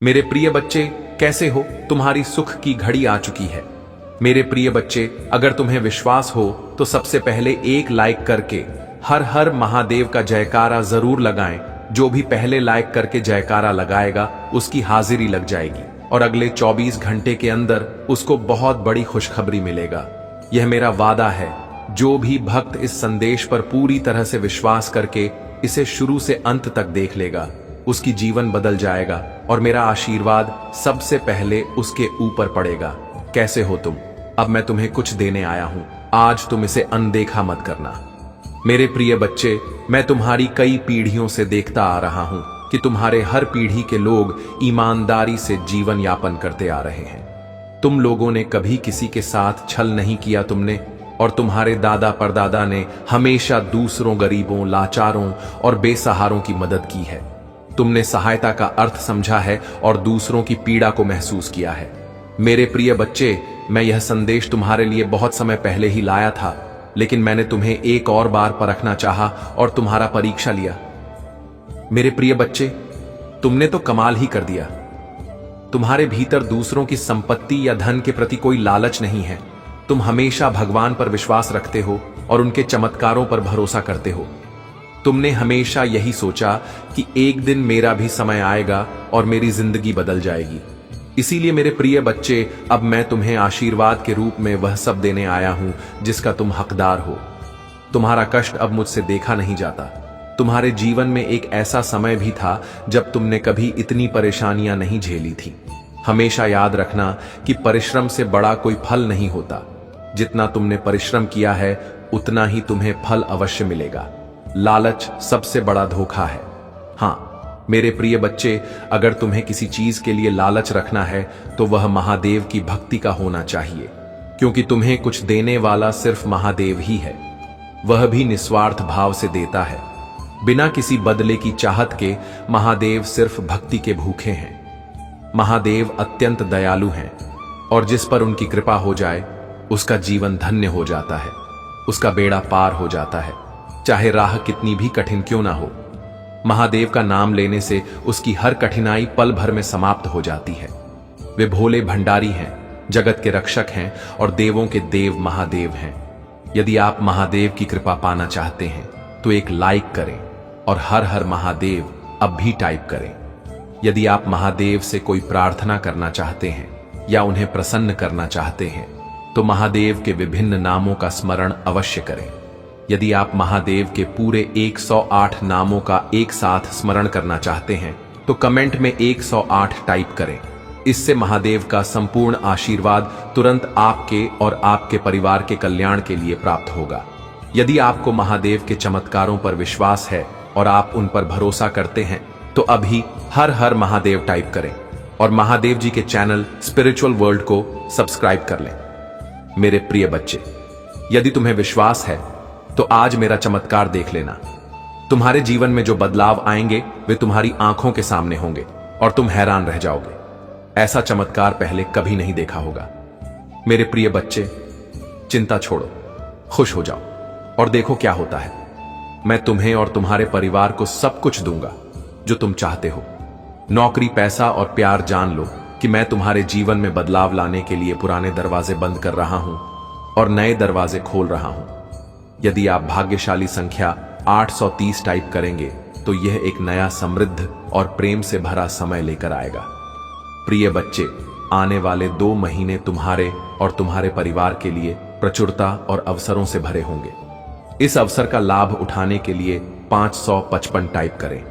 मेरे प्रिय बच्चे, कैसे हो? तुम्हारी सुख की घड़ी आ चुकी है। मेरे प्रिय बच्चे, अगर तुम्हें विश्वास हो तो सबसे पहले एक लाइक करके हर हर महादेव का जयकारा जरूर लगाएं। जो भी पहले लाइक करके जयकारा लगाएगा उसकी हाजिरी लग जाएगी और अगले 24 घंटे के अंदर उसको बहुत बड़ी खुशखबरी मिलेगा। यह मेरा वादा है। जो भी भक्त इस संदेश पर पूरी तरह से विश्वास करके इसे शुरू से अंत तक देख लेगा, उसकी जीवन बदल जाएगा और मेरा आशीर्वाद सबसे पहले उसके ऊपर पड़ेगा। कैसे हो तुम? अब मैं तुम्हें कुछ देने आया हूं। आज तुम इसे अनदेखा मत करना। मेरे प्रिय बच्चे, मैं तुम्हारी कई पीढ़ियों से देखता आ रहा हूं कि तुम्हारे हर पीढ़ी के लोग ईमानदारी से जीवन यापन करते आ रहे हैं। तुम लोगों ने कभी किसी के साथ छल नहीं किया तुमने, और तुम्हारे दादा परदादा ने हमेशा दूसरों गरीबों, लाचारों और बेसहारों की मदद की है। तुमने सहायता का अर्थ समझा है और दूसरों की पीड़ा को महसूस किया है। मेरे प्रिय बच्चे, मैं यह संदेश तुम्हारे लिए बहुत समय पहले ही लाया था, लेकिन मैंने तुम्हें एक और बार परखना चाहा और तुम्हारा परीक्षा लिया। मेरे प्रिय बच्चे, तुमने तो कमाल ही कर दिया। तुम्हारे भीतर दूसरों की संपत्ति या धन के प्रति कोई लालच नहीं है। तुम हमेशा भगवान पर विश्वास रखते हो और उनके चमत्कारों पर भरोसा करते हो। तुमने हमेशा यही सोचा कि एक दिन मेरा भी समय आएगा और मेरी जिंदगी बदल जाएगी। इसीलिए मेरे प्रिय बच्चे, अब मैं तुम्हें आशीर्वाद के रूप में वह सब देने आया हूं जिसका तुम हकदार हो। तुम्हारा कष्ट अब मुझसे देखा नहीं जाता। तुम्हारे जीवन में एक ऐसा समय भी था जब तुमने कभी इतनी परेशानियां नहीं झेली थी। हमेशा याद रखना कि परिश्रम से बड़ा कोई फल नहीं होता। जितना तुमने परिश्रम किया है उतना ही तुम्हें फल अवश्य मिलेगा। लालच सबसे बड़ा धोखा है। हां मेरे प्रिय बच्चे, अगर तुम्हें किसी चीज के लिए लालच रखना है तो वह महादेव की भक्ति का होना चाहिए, क्योंकि तुम्हें कुछ देने वाला सिर्फ महादेव ही है। वह भी निस्वार्थ भाव से देता है, बिना किसी बदले की चाहत के। महादेव सिर्फ भक्ति के भूखे हैं। महादेव अत्यंत दयालु हैं और जिस पर उनकी कृपा हो जाए उसका जीवन धन्य हो जाता है, उसका बेड़ा पार हो जाता है, चाहे राह कितनी भी कठिन क्यों ना हो। महादेव का नाम लेने से उसकी हर कठिनाई पल भर में समाप्त हो जाती है। वे भोले भंडारी हैं, जगत के रक्षक हैं और देवों के देव महादेव हैं। यदि आप महादेव की कृपा पाना चाहते हैं तो एक लाइक करें और हर हर महादेव अब भी टाइप करें। यदि आप महादेव से कोई प्रार्थना करना चाहते हैं या उन्हें प्रसन्न करना चाहते हैं तो महादेव के विभिन्न नामों का स्मरण अवश्य करें। यदि आप महादेव के पूरे 108 नामों का एक साथ स्मरण करना चाहते हैं तो कमेंट में 108 टाइप करें। इससे महादेव का संपूर्ण आशीर्वाद तुरंत आपके और आपके परिवार के कल्याण के लिए प्राप्त होगा। यदि आपको महादेव के चमत्कारों पर विश्वास है और आप उन पर भरोसा करते हैं तो अभी हर हर महादेव टाइप करें और महादेव जी के चैनल स्पिरिचुअल वर्ल्ड को सब्सक्राइब कर लें। मेरे प्रिय बच्चे, यदि तुम्हें विश्वास है तो आज मेरा चमत्कार देख लेना। तुम्हारे जीवन में जो बदलाव आएंगे वे तुम्हारी आंखों के सामने होंगे और तुम हैरान रह जाओगे। ऐसा चमत्कार पहले कभी नहीं देखा होगा। मेरे प्रिय बच्चे, चिंता छोड़ो, खुश हो जाओ और देखो क्या होता है। मैं तुम्हें और तुम्हारे परिवार को सब कुछ दूंगा जो तुम चाहते हो। नौकरी, पैसा और प्यार। जान लो कि मैं तुम्हारे जीवन में बदलाव लाने के लिए पुराने दरवाजे बंद कर रहा हूं और नए दरवाजे खोल रहा हूं। यदि आप भाग्यशाली संख्या 830 टाइप करेंगे तो यह एक नया समृद्ध और प्रेम से भरा समय लेकर आएगा। प्रिय बच्चे, आने वाले 2 महीने तुम्हारे और तुम्हारे परिवार के लिए प्रचुरता और अवसरों से भरे होंगे। इस अवसर का लाभ उठाने के लिए 555 टाइप करें।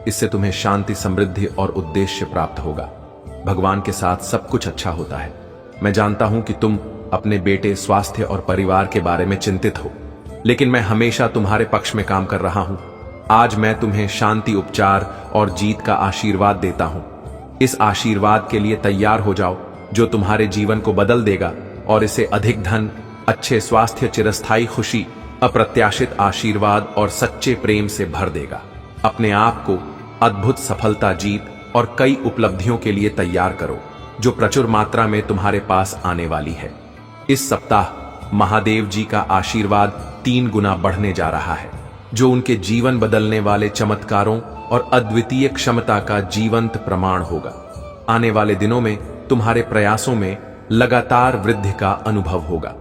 इससे तुम्हें शांति, समृद्धि और उद्देश्य प्राप्त होगा। भगवान के साथ सब कुछ अच्छा होता है। मैं जानता हूं कि तुम अपने बेटे, स्वास्थ्य और परिवार के बारे में चिंतित हो, लेकिन मैं हमेशा तुम्हारे पक्ष में काम कर रहा हूं। आज मैं तुम्हें शांति, उपचार और जीत का आशीर्वाद देता हूं। इस आशीर्वाद के लिए तैयार हो जाओ जो तुम्हारे जीवन को बदल देगा और इसे अधिक धन, अच्छे स्वास्थ्य, चिरस्थायी खुशी, अप्रत्याशित आशीर्वाद और सच्चे प्रेम से भर देगा। अपने आप को अद्भुत सफलता, जीत और कई उपलब्धियों के लिए तैयार करो जो प्रचुर मात्रा में तुम्हारे पास आने वाली है। इस सप्ताह महादेव जी का आशीर्वाद 3 गुना बढ़ने जा रहा है, जो उनके जीवन बदलने वाले चमत्कारों और अद्वितीय क्षमता का जीवंत प्रमाण होगा। आने वाले दिनों में तुम्हारे प्रयासों में लगातार वृद्धि का अनुभव होगा।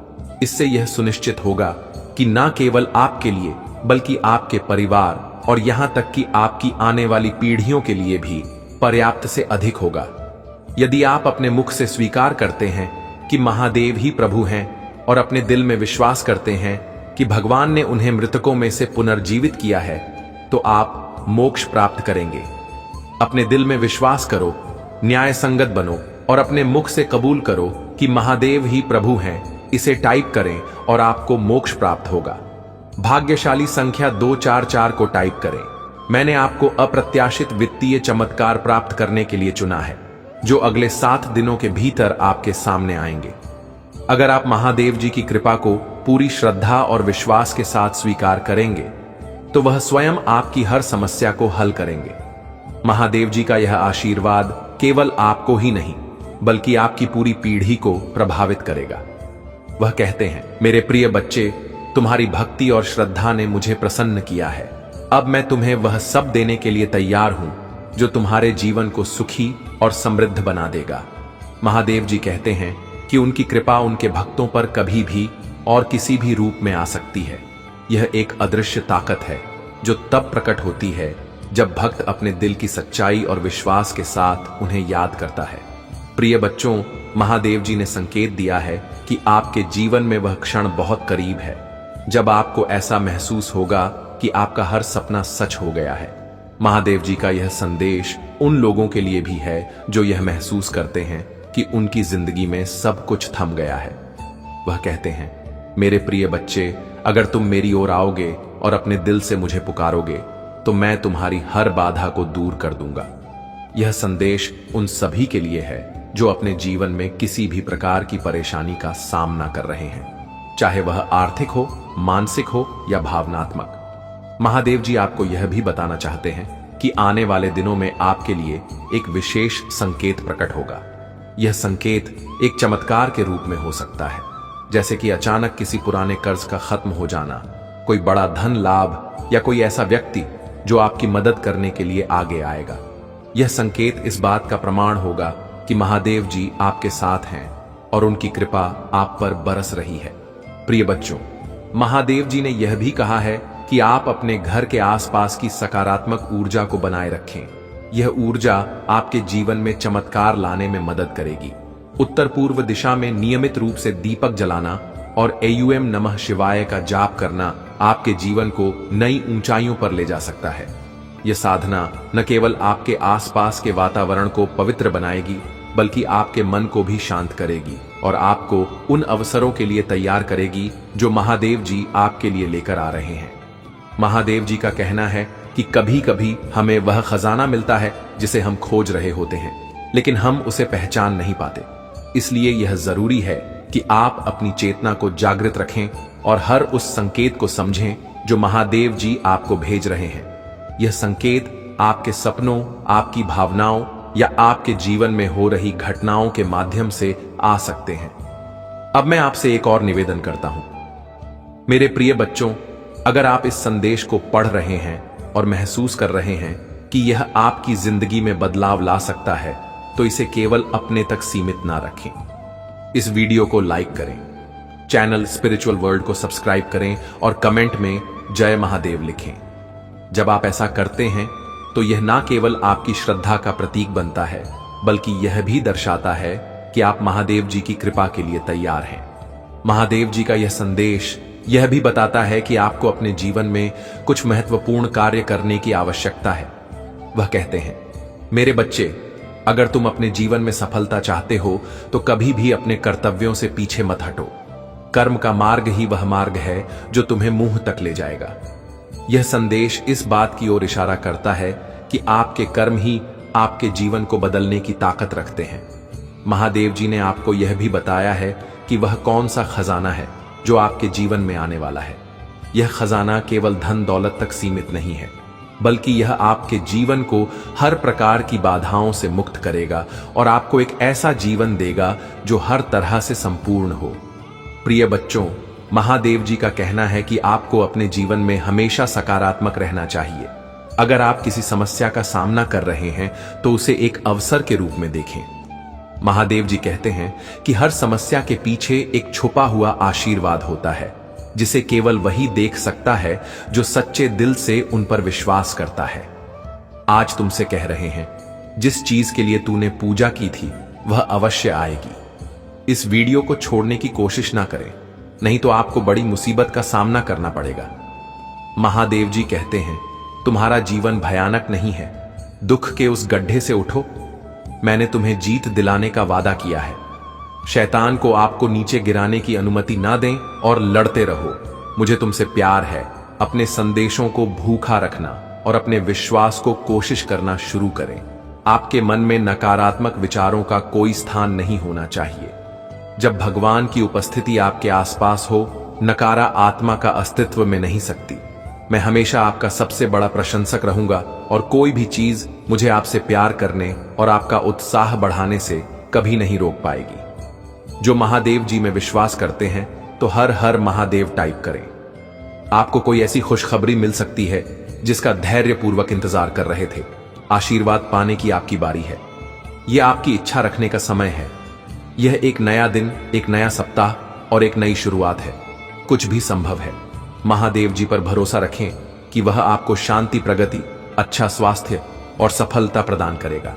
इससे यह सुनिश्चित होगा कि न केवल आपके लिए बल्कि आपके परिवार और यहां तक कि आपकी आने वाली पीढ़ियों के लिए भी पर्याप्त से अधिक होगा। यदि आप अपने मुख से स्वीकार करते हैं कि महादेव ही प्रभु हैं और अपने दिल में विश्वास करते हैं कि भगवान ने उन्हें मृतकों में से पुनर्जीवित किया है, तो आप मोक्ष प्राप्त करेंगे। अपने दिल में विश्वास करो, न्याय संगत बनो और अपने मुख से कबूल करो कि महादेव ही प्रभु हैं। इसे टाइप करें और आपको मोक्ष प्राप्त होगा। भाग्यशाली संख्या 244 को टाइप करें। मैंने आपको अप्रत्याशित वित्तीय चमत्कार प्राप्त करने के लिए चुना है, जो अगले 7 दिनों के भीतर आपके सामने आएंगे। अगर आप महादेव जी की कृपा को पूरी श्रद्धा और विश्वास के साथ स्वीकार करेंगे, तो वह स्वयं आपकी हर समस्या को हल करेंगे। महादेव जी का यह आशीर्वाद केवल आपको ही नहीं, बल्कि आपकी पूरी पीढ़ी को प्रभावित करेगा। वह कहते हैं, मेरे प्रिय बच्चे, तुम्हारी भक्ति और श्रद्धा ने मुझे प्रसन्न किया है। अब मैं तुम्हें वह सब देने के लिए तैयार हूं जो तुम्हारे जीवन को सुखी और समृद्ध बना देगा। महादेव जी कहते हैं कि उनकी कृपा उनके भक्तों पर कभी भी और किसी भी रूप में आ सकती है। यह एक अदृश्य ताकत है जो तब प्रकट होती है जब भक्त अपने दिल की सच्चाई और विश्वास के साथ उन्हें याद करता है। प्रिय बच्चों, महादेव जी ने संकेत दिया है कि आपके जीवन में वह क्षण बहुत करीब है जब आपको ऐसा महसूस होगा कि आपका हर सपना सच हो गया है। महादेव जी का यह संदेश उन लोगों के लिए भी है जो यह महसूस करते हैं कि उनकी जिंदगी में सब कुछ थम गया है। वह कहते हैं, मेरे प्रिय बच्चे, अगर तुम मेरी ओर आओगे और अपने दिल से मुझे पुकारोगे, तो मैं तुम्हारी हर बाधा को दूर कर दूंगा। यह संदेश उन सभी के लिए है जो अपने जीवन में किसी भी प्रकार की परेशानी का सामना कर रहे हैं, चाहे वह आर्थिक हो, मानसिक हो या भावनात्मक। महादेव जी आपको यह भी बताना चाहते हैं कि आने वाले दिनों में आपके लिए एक विशेष संकेत प्रकट होगा। यह संकेत एक चमत्कार के रूप में हो सकता है, जैसे कि अचानक किसी पुराने कर्ज का खत्म हो जाना, कोई बड़ा धन लाभ या कोई ऐसा व्यक्ति जो आपकी मदद करने के लिए आगे आएगा। यह संकेत इस बात का प्रमाण होगा कि महादेव जी आपके साथ हैं और उनकी कृपा आप पर बरस रही है। प्रिय बच्चों, महादेव जी ने यह भी कहा है कि आप अपने घर के आसपास की सकारात्मक ऊर्जा को बनाए रखें। यह ऊर्जा आपके जीवन में चमत्कार लाने में मदद करेगी। उत्तर पूर्व दिशा में नियमित रूप से दीपक जलाना और एयूएम नमः शिवाय का जाप करना आपके जीवन को नई ऊंचाइयों पर ले जा सकता है। यह साधना न केवल आपके आसपास के वातावरण को पवित्र बनाएगी, बल्कि आपके मन को भी शांत करेगी और आपको उन अवसरों के लिए तैयार करेगी जो महादेव जी आपके लिए लेकर आ रहे हैं। महादेव जी का कहना है कि कभी कभी हमें वह खजाना मिलता है जिसे हम खोज रहे होते हैं, लेकिन हम उसे पहचान नहीं पाते। इसलिए यह जरूरी है कि आप अपनी चेतना को जागृत रखें और हर उस संकेत को समझें जो महादेव जी आपको भेज रहे हैं। यह संकेत आपके सपनों, आपकी भावनाओं या आपके जीवन में हो रही घटनाओं के माध्यम से आ सकते हैं। अब मैं आपसे एक और निवेदन करता हूं। मेरे प्रिय बच्चों, अगर आप इस संदेश को पढ़ रहे हैं और महसूस कर रहे हैं कि यह आपकी जिंदगी में बदलाव ला सकता है, तो इसे केवल अपने तक सीमित ना रखें। इस वीडियो को लाइक करें, चैनल स्पिरिचुअल वर्ल्ड को सब्सक्राइब करें और कमेंट में जय महादेव लिखें। जब आप ऐसा करते हैं तो यह ना केवल आपकी श्रद्धा का प्रतीक बनता है, बल्कि यह भी दर्शाता है कि आप महादेव जी की कृपा के लिए तैयार हैं। महादेव जी का यह संदेश यह भी बताता है कि आपको अपने जीवन में कुछ महत्वपूर्ण कार्य करने की आवश्यकता है। वह कहते हैं, मेरे बच्चे, अगर तुम अपने जीवन में सफलता चाहते हो तो कभी भी अपने कर्तव्यों से पीछे मत हटो। कर्म का मार्ग ही वह मार्ग है जो तुम्हें मुंह तक ले जाएगा। यह संदेश इस बात की ओर इशारा करता है कि आपके कर्म ही आपके जीवन को बदलने की ताकत रखते हैं। महादेव जी ने आपको यह भी बताया है कि वह कौन सा खजाना है जो आपके जीवन में आने वाला है। यह खजाना केवल धन दौलत तक सीमित नहीं है, बल्कि यह आपके जीवन को हर प्रकार की बाधाओं से मुक्त करेगा और आपको एक ऐसा जीवन देगा जो हर तरह से संपूर्ण हो। प्रिय बच्चों, महादेव जी का कहना है कि आपको अपने जीवन में हमेशा सकारात्मक रहना चाहिए। अगर आप किसी समस्या का सामना कर रहे हैं तो उसे एक अवसर के रूप में देखें। महादेव जी कहते हैं कि हर समस्या के पीछे एक छुपा हुआ आशीर्वाद होता है, जिसे केवल वही देख सकता है जो सच्चे दिल से उन पर विश्वास करता है। आज तुमसे कह रहे हैं, जिस चीज के लिए तूने पूजा की थी वह अवश्य आएगी। इस वीडियो को छोड़ने की कोशिश ना करें, नहीं तो आपको बड़ी मुसीबत का सामना करना पड़ेगा। महादेव जी कहते हैं, तुम्हारा जीवन भयानक नहीं है, दुख के उस गड्ढे से उठो। मैंने तुम्हें जीत दिलाने का वादा किया है। शैतान को आपको नीचे गिराने की अनुमति ना दें और लड़ते रहो। मुझे तुमसे प्यार है। अपने संदेशों को भूखा रखना और अपने विश्वास को कोशिश करना शुरू करें। आपके मन में नकारात्मक विचारों का कोई स्थान नहीं होना चाहिए। जब भगवान की उपस्थिति आपके आसपास हो, नकारा आत्मा का अस्तित्व में नहीं सकती। मैं हमेशा आपका सबसे बड़ा प्रशंसक रहूंगा और कोई भी चीज मुझे आपसे प्यार करने और आपका उत्साह बढ़ाने से कभी नहीं रोक पाएगी। जो महादेव जी में विश्वास करते हैं तो हर हर महादेव टाइप करें। आपको कोई ऐसी खुशखबरी मिल सकती है जिसका धैर्यपूर्वक इंतजार कर रहे थे। आशीर्वाद पाने की आपकी बारी है। यह आपकी इच्छा रखने का समय है। यह एक नया दिन, एक नया सप्ताह और एक नई शुरुआत है। कुछ भी संभव है। महादेव जी पर भरोसा रखें कि वह आपको शांति, प्रगति, अच्छा स्वास्थ्य और सफलता प्रदान करेगा।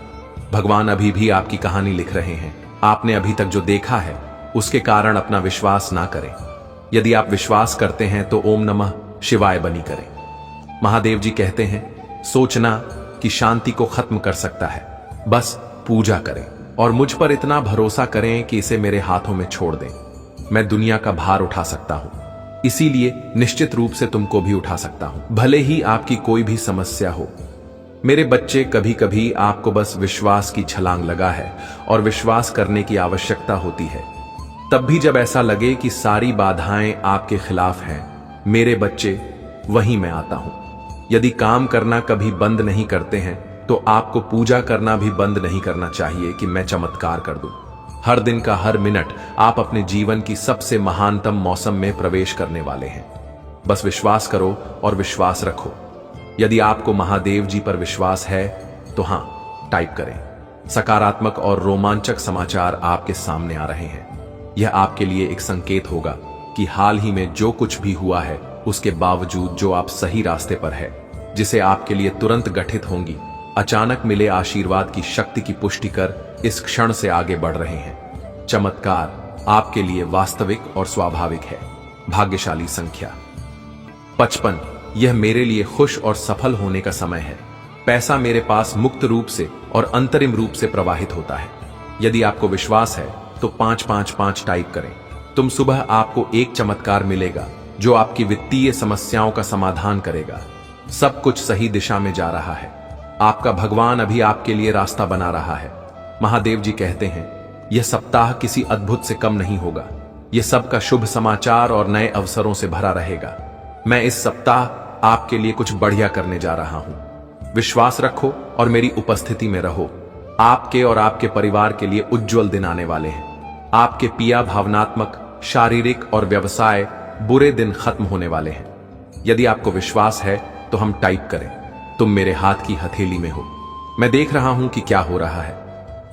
भगवान अभी भी आपकी कहानी लिख रहे हैं। आपने अभी तक जो देखा है उसके कारण अपना विश्वास ना करें। यदि आप विश्वास करते हैं तो ओम नमः शिवाय बनी करें। महादेव जी कहते हैं, सोचना कि शांति को खत्म कर सकता है, बस पूजा करें और मुझ पर इतना भरोसा करें कि इसे मेरे हाथों में छोड़ दें। मैं दुनिया का भार उठा सकता हूं, इसीलिए निश्चित रूप से तुमको भी उठा सकता हूं, भले ही आपकी कोई भी समस्या हो। मेरे बच्चे, कभी कभी आपको बस विश्वास की छलांग लगा है और विश्वास करने की आवश्यकता होती है। तब भी जब ऐसा लगे कि सारी बाधाएं आपके खिलाफ हैं, मेरे बच्चे, वहीं मैं आता हूं। यदि काम करना कभी बंद नहीं करते हैं तो आपको पूजा करना भी बंद नहीं करना चाहिए कि मैं चमत्कार कर दूं। हर दिन का हर मिनट आप अपने जीवन की सबसे महानतम मौसम में प्रवेश करने वाले हैं। बस विश्वास करो और विश्वास रखो। यदि आपको महादेव जी पर विश्वास है तो हां टाइप करें। सकारात्मक और रोमांचक समाचार आपके सामने आ रहे हैं। यह आपके लिए एक संकेत होगा कि हाल ही में जो कुछ भी हुआ है उसके बावजूद जो आप सही रास्ते पर है, जिसे आपके लिए तुरंत गठित होंगी अचानक मिले आशीर्वाद की शक्ति की पुष्टि कर इस क्षण से आगे बढ़ रहे हैं। चमत्कार आपके लिए वास्तविक और स्वाभाविक है। भाग्यशाली संख्या 55। यह मेरे लिए खुश और सफल होने का समय है। पैसा मेरे पास मुक्त रूप से और अंतरिम रूप से प्रवाहित होता है। यदि आपको विश्वास है तो 555 टाइप करें। तुम सुबह आपको एक चमत्कार मिलेगा जो आपकी वित्तीय समस्याओं का समाधान करेगा। सब कुछ सही दिशा में जा रहा है। आपका भगवान अभी आपके लिए रास्ता बना रहा है। महादेव जी कहते हैं, यह सप्ताह किसी अद्भुत से कम नहीं होगा। यह सबका शुभ समाचार और नए अवसरों से भरा रहेगा। मैं इस सप्ताह आपके लिए कुछ बढ़िया करने जा रहा हूं। विश्वास रखो और मेरी उपस्थिति में रहो। आपके और आपके परिवार के लिए उज्जवल दिन आने वाले हैं। आपके पिया भावनात्मक, शारीरिक और व्यवसाय बुरे दिन खत्म होने वाले हैं। यदि आपको विश्वास है तो हम टाइप करें। तुम मेरे हाथ की हथेली में हो। मैं देख रहा हूं कि क्या हो रहा है।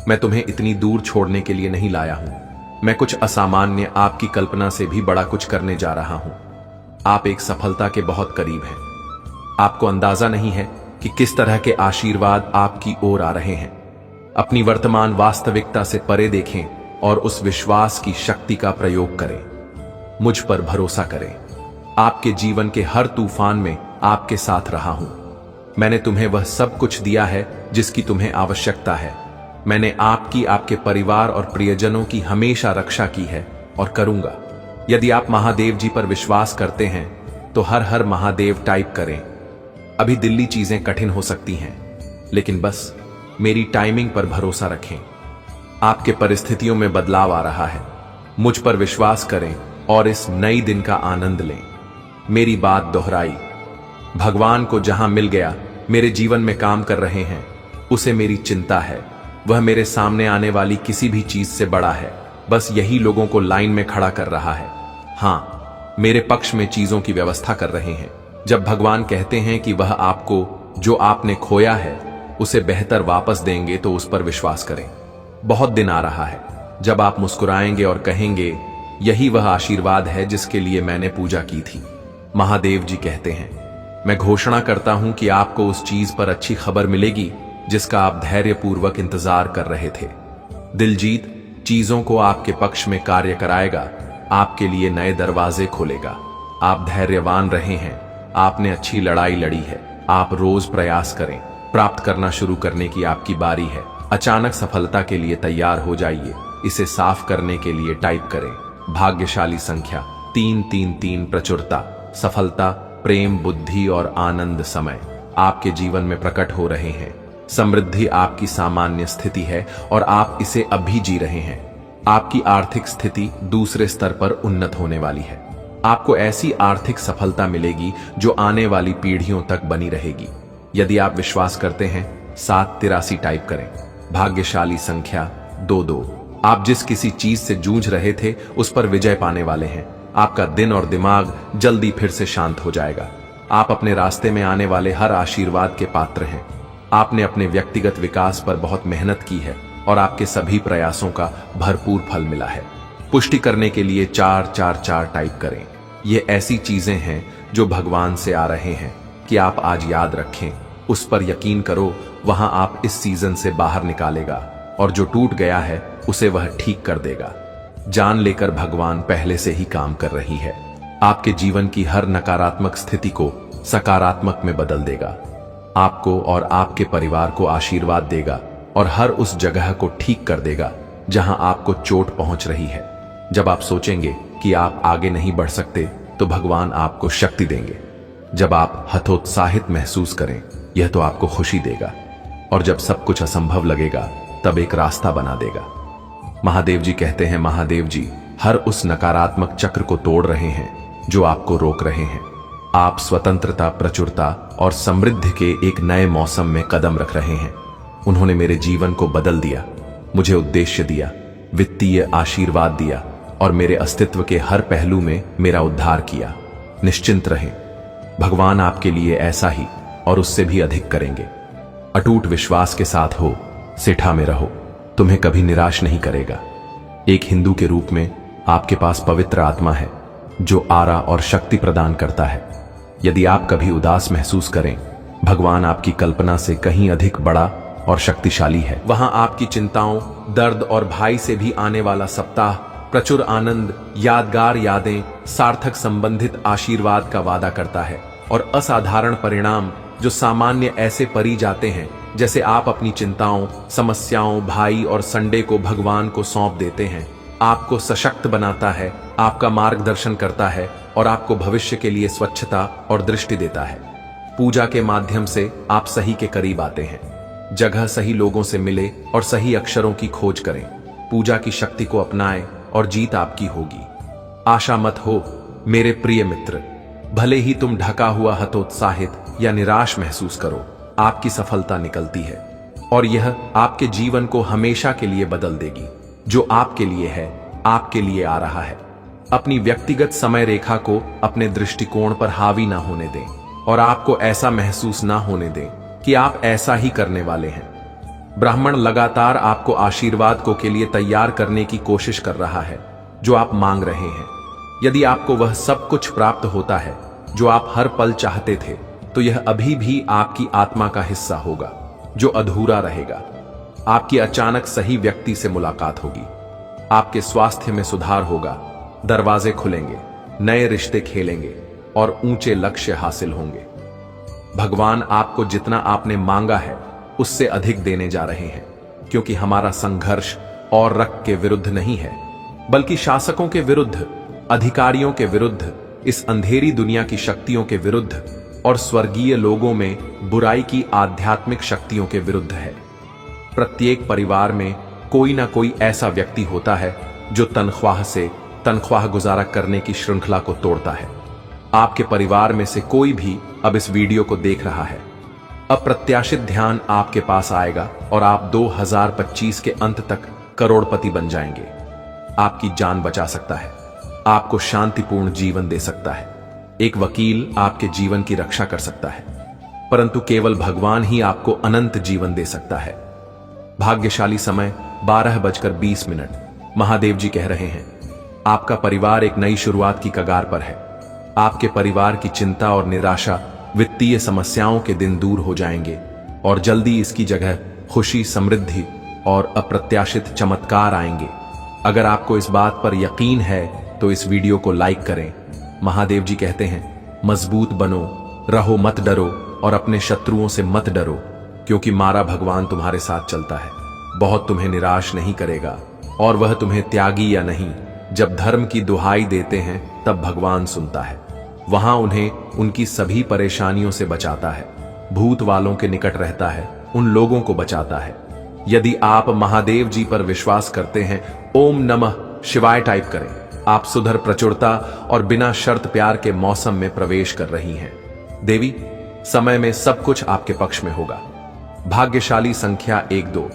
मैं तुम्हें इतनी दूर छोड़ने के लिए नहीं लाया हूं। मैं कुछ असामान्य, आपकी कल्पना से भी बड़ा कुछ करने जा रहा हूं। आप एक सफलता के बहुत करीब हैं। आपको अंदाजा नहीं है कि किस तरह के आशीर्वाद आपकी ओर आ रहे हैं। अपनी वर्तमान वास्तविकता से परे देखें और उस विश्वास की शक्ति का प्रयोग करें। मुझ पर भरोसा करें। आपके जीवन के हर तूफान में आपके साथ रहा हूं। मैंने तुम्हें वह सब कुछ दिया है जिसकी तुम्हें आवश्यकता है। मैंने आपकी, आपके परिवार और प्रियजनों की हमेशा रक्षा की है और करूंगा। यदि आप महादेव जी पर विश्वास करते हैं तो हर हर महादेव टाइप करें। अभी दिल्ली चीजें कठिन हो सकती हैं, लेकिन बस मेरी टाइमिंग पर भरोसा रखें। आपके परिस्थितियों में बदलाव आ रहा है। मुझ पर विश्वास करें और इस नई दिन का आनंद लें। मेरी बात दोहराई। भगवान को जहां मिल गया, मेरे जीवन में काम कर रहे हैं, उसे मेरी चिंता है। वह मेरे सामने आने वाली किसी भी चीज से बड़ा है। बस यही लोगों को लाइन में खड़ा कर रहा है। हां, मेरे पक्ष में चीजों की व्यवस्था कर रहे हैं। जब भगवान कहते हैं कि वह आपको जो आपने खोया है उसे बेहतर वापस देंगे तो उस पर विश्वास करें। बहुत दिन आ रहा है जब आप मुस्कुराएंगे और कहेंगे, यही वह आशीर्वाद है जिसके लिए मैंने पूजा की थी। महादेव जी कहते हैं, मैं घोषणा करता हूं कि आपको उस चीज पर अच्छी खबर मिलेगी जिसका आप धैर्यपूर्वक इंतजार कर रहे थे। दिलजीत चीजों को आपके पक्ष में कार्य कराएगा, आपके लिए नए दरवाजे खोलेगा। आप धैर्यवान रहे हैं, आपने अच्छी लड़ाई लड़ी है। आप रोज प्रयास करें, प्राप्त करना शुरू करने की आपकी बारी है। अचानक सफलता के लिए तैयार हो जाइए। इसे साफ करने के लिए टाइप करें, भाग्यशाली संख्या 333। प्रचुरता, सफलता, प्रेम, बुद्धि और आनंद समय आपके जीवन में प्रकट हो रहे हैं। समृद्धि आपकी सामान्य स्थिति है और आप इसे अभी जी रहे हैं। आपकी आर्थिक स्थिति दूसरे स्तर पर उन्नत होने वाली है। आपको ऐसी आर्थिक सफलता मिलेगी जो आने वाली पीढ़ियों तक बनी रहेगी। यदि आप विश्वास करते हैं 783 टाइप करें, भाग्यशाली संख्या 22। आप जिस किसी चीज से जूझ रहे थे उस पर विजय पाने वाले हैं। आपका दिन और दिमाग जल्दी फिर से शांत हो जाएगा। आप अपने रास्ते में आने वाले हर आशीर्वाद के पात्र हैं। आपने अपने व्यक्तिगत विकास पर बहुत मेहनत की है और आपके सभी प्रयासों का भरपूर फल मिला है। पुष्टि करने के लिए 444 टाइप करें। ये ऐसी चीजें हैं जो भगवान से आ रहे हैं कि आप आज याद रखें। उस पर यकीन करो, वहां आप इस सीजन से बाहर निकालेगा और जो टूट गया है उसे वह ठीक कर देगा। जान लेकर भगवान पहले से ही काम कर रही है। आपके जीवन की हर नकारात्मक स्थिति को सकारात्मक में बदल देगा। आपको और आपके परिवार को आशीर्वाद देगा और हर उस जगह को ठीक कर देगा जहां आपको चोट पहुंच रही है। जब आप सोचेंगे कि आप आगे नहीं बढ़ सकते तो भगवान आपको शक्ति देंगे। जब आप हतोत्साहित महसूस करें, यह तो आपको खुशी देगा। और जब सब कुछ असंभव लगेगा तब एक रास्ता बना देगा। महादेव जी कहते हैं, महादेव जी हर उस नकारात्मक चक्र को तोड़ रहे हैं जो आपको रोक रहे हैं। आप स्वतंत्रता, प्रचुरता और समृद्धि के एक नए मौसम में कदम रख रहे हैं। उन्होंने मेरे जीवन को बदल दिया, मुझे उद्देश्य दिया, वित्तीय आशीर्वाद दिया और मेरे अस्तित्व के हर पहलू में मेरा उद्धार किया। निश्चिंत रहें, भगवान आपके लिए ऐसा ही और उससे भी अधिक करेंगे। अटूट विश्वास के साथ हो, सेठा में रहो, तुम्हें कभी निराश नहीं करेगा। एक हिंदू के रूप में आपके पास पवित्र आत्मा है जो आरा और शक्ति प्रदान करता है। यदि आप कभी उदास महसूस करें, भगवान आपकी कल्पना से कहीं अधिक बड़ा और शक्तिशाली है। वहां आपकी चिंताओं, दर्द और भय से भी आने वाला सप्ताह प्रचुर आनंद, यादगार यादें, सार्थक संबंधित आशीर्वाद का वादा करता है और असाधारण परिणाम जो सामान्य ऐसे परी जाते हैं जैसे आप अपनी चिंताओं, समस्याओं, भाई और संडे को भगवान को सौंप देते हैं। आपको सशक्त बनाता है, आपका मार्गदर्शन करता है और आपको भविष्य के लिए स्वच्छता और दृष्टि देता है। पूजा के माध्यम से आप सही के करीब आते हैं। जगह सही लोगों से मिले और सही अक्षरों की खोज करें। पूजा की शक्ति को अपनाएं और जीत आपकी होगी। आशा मत हो मेरे प्रिय मित्र, भले ही तुम ढका हुआ, हतोत्साहित या निराश महसूस करो, आपकी सफलता निकलती है और यह आपके जीवन को हमेशा के लिए बदल देगी। जो आपके लिए है, आपके लिए आ रहा है। अपनी व्यक्तिगत समय रेखा को अपने दृष्टिकोण पर हावी ना होने दें और आपको ऐसा महसूस ना होने दें कि आप ऐसा ही करने वाले हैं। ब्राह्मण लगातार आपको आशीर्वाद को के लिए तैयार करने की कोशिश कर रहा है जो आप मांग रहे हैं। यदि आपको वह सब कुछ प्राप्त होता है जो आप हर पल चाहते थे, तो यह अभी भी आपकी आत्मा का हिस्सा होगा जो अधूरा रहेगा। आपकी अचानक सही व्यक्ति से मुलाकात होगी, आपके स्वास्थ्य में सुधार होगा, दरवाजे खुलेंगे, नए रिश्ते खेलेंगे और ऊंचे लक्ष्य हासिल होंगे। भगवान आपको जितना आपने मांगा है उससे अधिक देने जा रहे हैं, क्योंकि हमारा संघर्ष और रक्त के विरुद्ध नहीं है, बल्कि शासकों के विरुद्ध, अधिकारियों के विरुद्ध, इस अंधेरी दुनिया की शक्तियों के विरुद्ध और स्वर्गीय लोगों में बुराई की आध्यात्मिक शक्तियों के विरुद्ध है। प्रत्येक परिवार में कोई ना कोई ऐसा व्यक्ति होता है जो तनख्वाह से तनख्वाह गुजारा करने की श्रृंखला को तोड़ता है। आपके परिवार में से कोई भी अब इस वीडियो को देख रहा है। अप्रत्याशित ध्यान आपके पास आएगा और आप 2025 के अंत तक करोड़पति बन जाएंगे। आपकी जान बचा सकता है, आपको शांतिपूर्ण जीवन दे सकता है। एक वकील आपके जीवन की रक्षा कर सकता है। परंतु केवल भगवान ही आपको अनंत जीवन दे सकता है। भाग्यशाली समय 12:20। महादेव जी कह रहे हैं, आपका परिवार एक नई शुरुआत की कगार पर है। आपके परिवार की चिंता और निराशा, वित्तीय समस्याओं के दिन दूर हो जाएंगे और जल्दी इसकी जगह खुशी, समृद्धि और अप्रत्याशित चमत्कार आएंगे। अगर आपको इस बात पर यकीन है तो इस वीडियो को लाइक करें। महादेव जी कहते हैं, मजबूत बनो, रहो मत डरो और अपने शत्रुओं से मत डरो, क्योंकि मारा भगवान तुम्हारे साथ चलता है। बहुत तुम्हें निराश नहीं करेगा और वह तुम्हें त्यागी या नहीं, जब धर्म की दुहाई देते हैं तब भगवान सुनता है। वहां उन्हें उनकी सभी परेशानियों से बचाता है, भूत वालों के निकट रहता है, उन लोगों को बचाता है। यदि आप महादेव जी पर विश्वास करते हैं, ओम नमः शिवाय टाइप करें। आप सुधर, प्रचुरता और बिना शर्त प्यार के मौसम में प्रवेश कर रही हैं। देवी, समय में सब कुछ आपके पक्ष में होगा। भाग्यशाली संख्या 1-2।